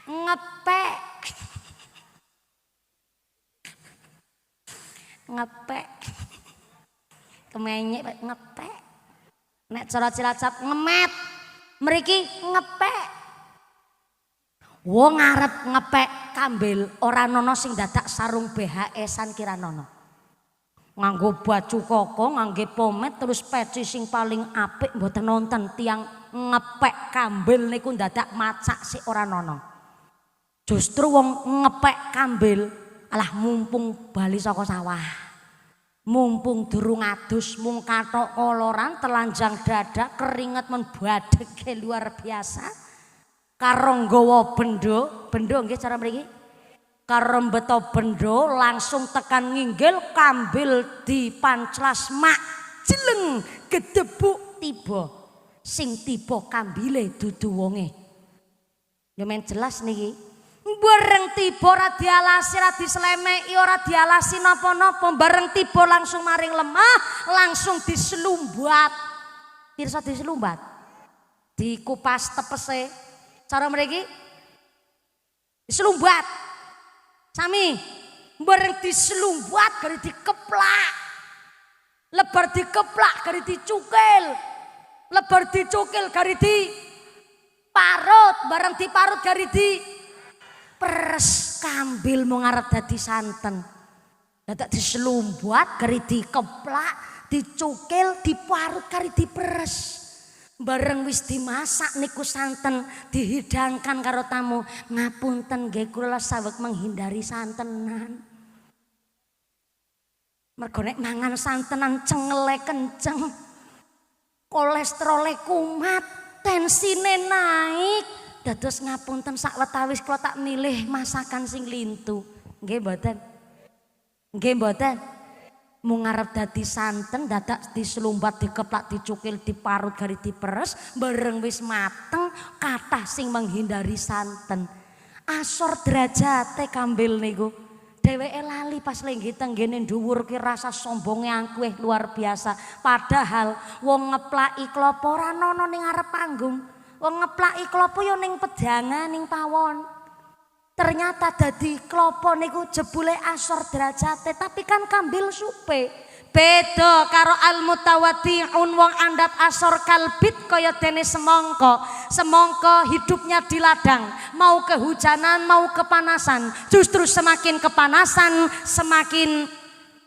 Ngepek. Ngepek. Kemenyek ngepek. Nek cara Cilacap ngemet. Mriki ngepek. Wong arep ngepek kambil ora nono sing dadak sarung BHS-an kira nono. Nganggo baju koko, ngangge pomade terus peci sing paling apik mboten nonton tiang ngepek kambil niku dadak macak sik ora nono. Justru wong ngepek kambil alah mumpung bali saka sawah. Mumpung durung adus mung kathok koloran telanjang dada keringet men badheke luar biasa. Karo nggawa bendo nggih cara mriki. Karo mbeto bendo langsung tekan nginggil kambil dipanclas mak jeleng gedebuk tiba. Sing tiba kambile dudu wonge. Ya men jelas niki. Bareng tiba ora dialasi, ora dislemeki, ora dialasi napa-napa, bareng tiba langsung maring lemah, langsung diselumbat. Pirsa diselumbat. Dikupas tepese. Cara mriki diselumbat. Sami bareng diselumbat gari dikeplak. Lebar dikeplak gari dicukil. Lebar dicukil gari diparut, bareng diparut gari di peres kambil mau ngarep dadi santen. Dadak diselumbat, gari dikeplak, dicukil, diparut, gari diperes. Bareng wis dimasak niku santen dihidangkan karo tamu. Ngapunten nggih kula saweg menghindari santenan. Mergo nek mangan santenan cengele kenceng. Kolesterole kumat, tensine naik. Dados ngapunten sakwetawis kula tak milih masakan sing lintu. Nggih mboten? Nggih mboten? Mung ngarep dadi santen dadak diselumbat, dikeplak, dicukil, diparut, gari diperes, bareng wis mateng kathah sing menghindari santen. Asor derajate kambil niku. Dheweke lali pas lenggih teng ngene dhuwur ki rasa sombonge angkuh luar biasa. Padahal wong ngeplaki klapa ora ana ning arep panggung. Wong ngeplaki klapa ya ning pedangan ning pawon. Ternyata dadi klopo niku jebule asor derajate, tapi kan kambil supe. Beda karo al-mutawaddi'un wong andap asor kalbit kaya dene semangka. Semangka hidupnya di ladang, mau kehujanan mau kepanasan. Justru semakin kepanasan semakin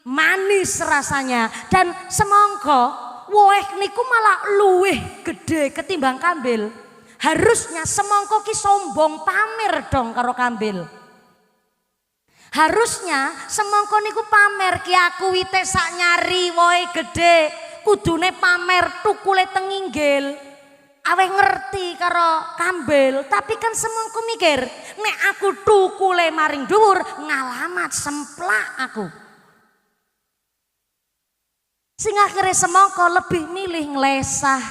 manis rasanya. Dan semangka woeh niku malah luwih gede ketimbang kambil. Harusnya semangka ki sombong pamer dong karo kambil. Harusnya semangka niku pamer ki aku wite sak nyari woe gede, kudune pamer tukule teng inggil. Aweh ngerti karo kambil, tapi kan semangka mikir, nek aku tukule maring dhuwur ngalamat semplak aku. Sing akhire semangka lebih milih nglesah,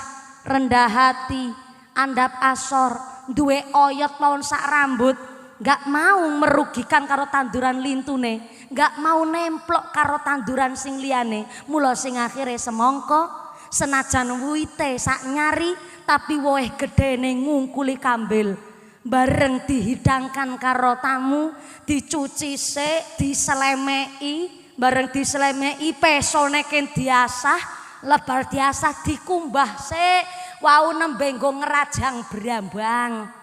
rendah hati, andap asor, duwe oyot mawon sak rambut, nggak mau merugikan karo tanduran lintune, nggak mau nemplok karo tanduran sing liyane. Mula sing akhire semongko senajan wite sak nyari tapi woeh gedene ngungkuli kambil. Bareng dihidangkan karo tamu, dicuci sik, diselemei, bareng diselemei pesone ken diasah, lebar diasah dikumbah sik, wau nembe nggo ngerajang brambang.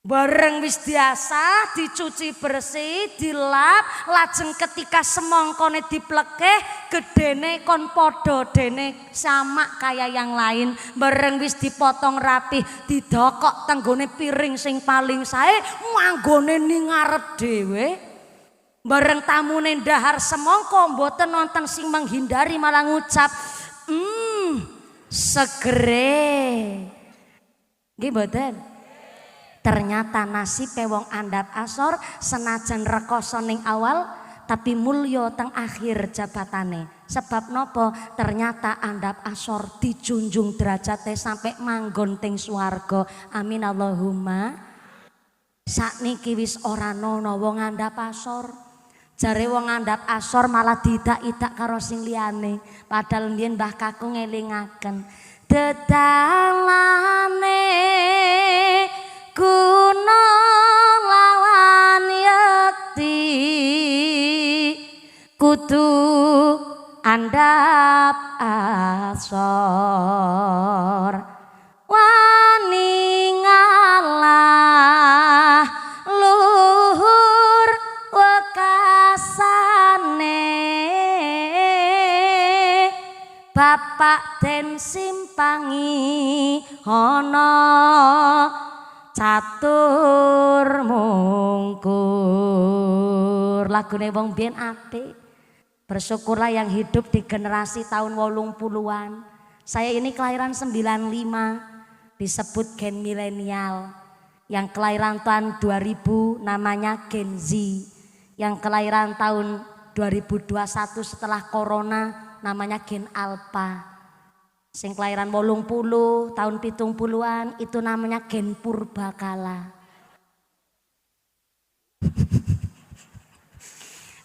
Bareng wis diasah, dicuci bersih, dilap, lajeng ketika semongkone diplekeh, gedene kon podo dene sama kaya yang lain. Bareng wis dipotong rapi, didokok tenggone piring sing paling sae, manggone ning ngarep dhewe. Bareng tamune ndahar semongko mboten wonten sing menghindari malah ngucap, segere. Nggih mboten? Ternyata nasib wong andap asor senajan rekoso ning awal tapi mulya teng akhir jabatane. Sebab nopo? Ternyata andap asor dijunjung derajate sampai manggon teng swarga. Amin Allahumma. Sakniki wis ora ana wong andap asor. Jare wong andap asor malah didak-idak karo sing liyane. Padahal mbiyen Mbah Kakung ngelingaken dedalane kuno lawan yakti kudu andap asor wani ngalah luhur wekasane bapak den simpangi ana catur mungkur. Lagune wong biyen apik. Bersyukurlah yang hidup di generasi tahun 80-an. Saya ini kelahiran 95, disebut gen milenial. Yang kelahiran tahun 2000 namanya Gen Z. Yang kelahiran tahun 2021 setelah corona namanya Gen Alpha. Sing kelahiran 80 tahun 70-an itu namanya gen purbakala.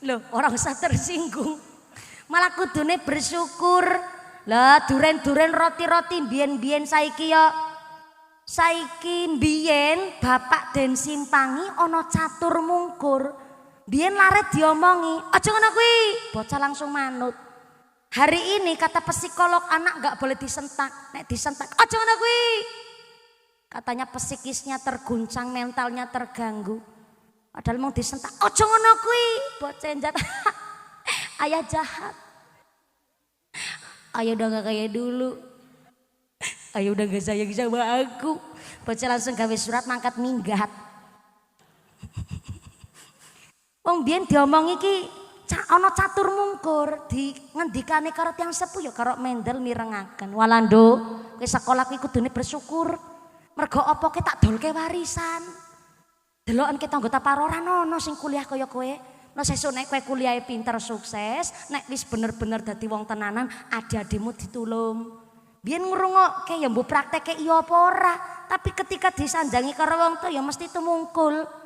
Loh, orang usah tersinggung. Malah kudune bersyukur. Lah duren-duren roti-roti biyen-biyen saiki ya. Saiki biyen bapak den simpangi ana catur mungkur. Biyen laret diomongi, aja ngono kuwi, bocah langsung manut. Hari ini kata psikolog anak nggak boleh disentak, nek disentak aja ngono kuwi. Katanya psikisnya terguncang, mentalnya terganggu. Padahal mau disentak, aja ngono kuwi, bocah jahat. Ayah jahat. Ayah udah gak kayak dulu. Ayah udah gak sayang sama aku. Bocah langsung gawe surat mangkat minggat. Wong biyen diomongi iki ana catur mungkur di ngendikane karo tiyang sepuh ya karo mendel mirengaken. Walando, kowe sekolah kuwi kudune bersyukur. Mergo apa ki tak dolke warisan. Deloken kita anggota paroran ono sing kuliah kaya kowe. Nek sesuk nek kowe kuliahe pinter sukses, nek wis bener-bener dadi wong tenanan, adik-adikmu ditulung. Biyen ngrungokke ya mbok prakteke iya apa ora, tapi ketika disanjangi karo wong tuwa ya mesti tumungkul.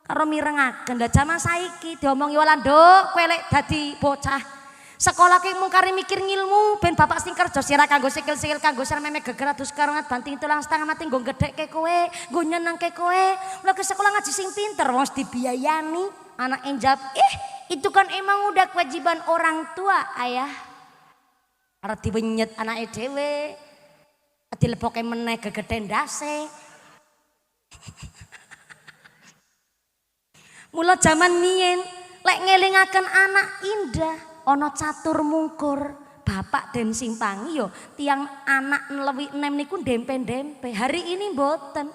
Karo mirengaken. Lah jaman saiki diomongi Walando, kowe lek dadi bocah sekolah ki mung kari mikir ngilmu ben bapak sing kerja sira kanggo sikil-sikil kanggo sermeme geger adus karongat banting tulang setengah mati nggo gedhekke kowe, nggo nyenengke kowe. Lah ke sekolah ngaji sing pinter wong dibiayani, anak enjab. Itu kan emang udah kewajiban orang tua, ayah. Arep diwenyet anake dhewe. Dilebokke meneh gegeden ndase. Mula zaman miyen lek ngelingaken anak indah ana catur mungkur bapak den simpangi yo tiang anak nlewi enem niku ndempe-ndempe. Hari ini mboten.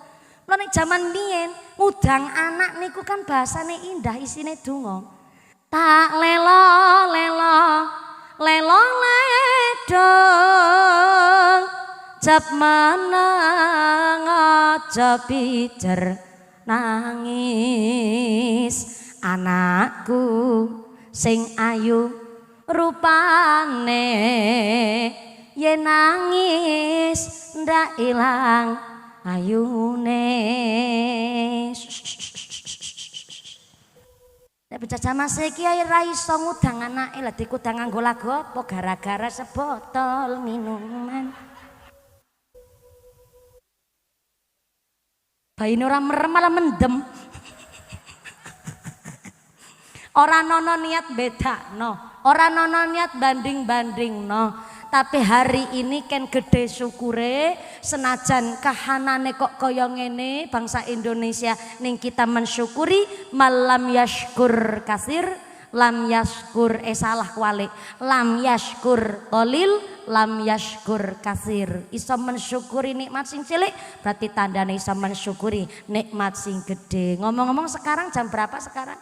Lha nek zaman miyen ngudang anak niku kan bahasane indah isine donga. Tak lelo lelo lelo ledong jab meneng aja pijer nangis anakku sing ayu rupane yen nangis ndak ilang ayune. Nek bocah jaman saiki ae ra iso ngudang anake lah dikudang nganggo lagu apa gara-gara sebotol minuman. Baine ora merem malah mendem. Ora nono niat bedakno, ora nono niat banding-bandingno. Tapi hari ini kan gede syukure senajan kahanane kok kaya ngene bangsa Indonesia ning kita mensyukuri malam yashkur kasir lam yashkur salah kualik lam yashkur qalil lam yashkur kasir. Iso mensyukuri nikmat sing cilik berarti tandane iso mensyukuri nikmat sing gede. Ngomong-ngomong sekarang jam berapa sekarang?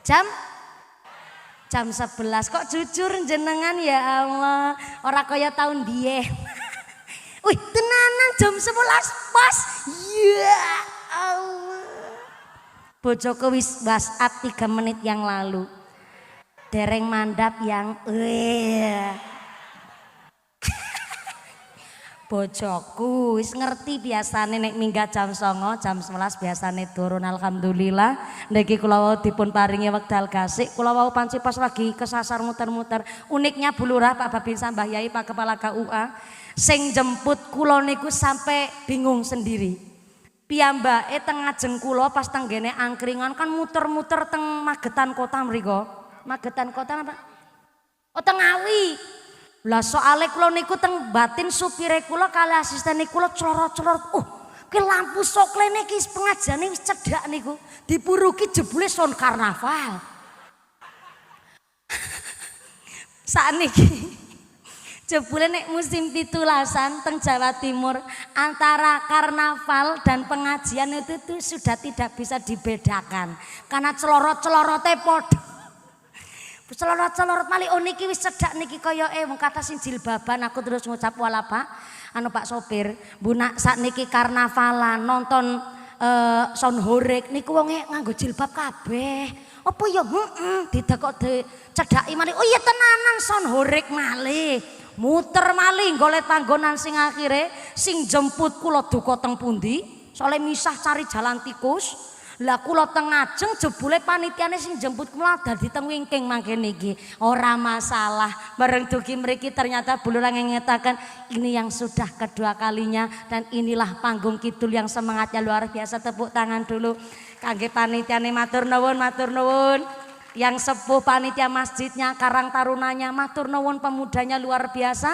Jam 11. Kok jujur jenengan ya Allah. Ora kaya tahun biyen. Wih tenanan jam 11 pas. Ya Allah. Bojoku wis WhatsApp 3 menit yang lalu. Dereng mandap yang bojoku wis ngerti biasane nek minggat jam 09.00 jam 11 biasane turun alhamdulillah. Niki kula wau dipun paringi wekdal gasik kula wau panci pas lagi kesasar muter-muter. Uniknya Bu Lurah Pak Babinsa Mbah Yai Pak Kepala KUA sing jemput kula niku sampai bingung sendiri. Piyambake teng ngajeng kula pas tenggene angkringan kan muter-muter teng Magetan Kota mriku. Magetan Kota apa? Oh teng Ngawi. Lah soale kula niku teng batin supire kula kali asistene kula clorot-clorot. Ki lampu soklene ki pengajane wis cedhak niku. Dipuruki jebule son karnaval. Sakniki jebule nek musim pitulasan teng Jawa Timur antara karnaval dan pengajian itu sudah tidak bisa dibedakan karena celorot-celorote padha. Celorot-celorot malih niki wis cedhak niki kaya wong kata sing jilbaban aku terus ngucap wala Pak anu Pak sopir Bu nak sakniki karnavalan nonton sound horeg niku wonge nganggo jilbab kabeh apa ya tidak kok dicedhaki malih oh iya tenanan sound horeg malih muter malih golek panggonan sing akhire sing jemput kula duka teng pundi soalnya misah cari jalan tikus. Lah kula teng ngajeng jebule panitiane sing jemput kula dadi teng wingking mangkene iki. Ora masalah. Bareng dugi mriki ternyata Bu Lurah ngetaken ini yang sudah kedua kalinya dan inilah panggung kidul yang semangatnya luar biasa. Tepuk tangan dulu kangge panitiane matur nuwun matur nuwun. Yang sepuh panitia masjidnya Karang Tarunanya matur nuwun pemudanya luar biasa.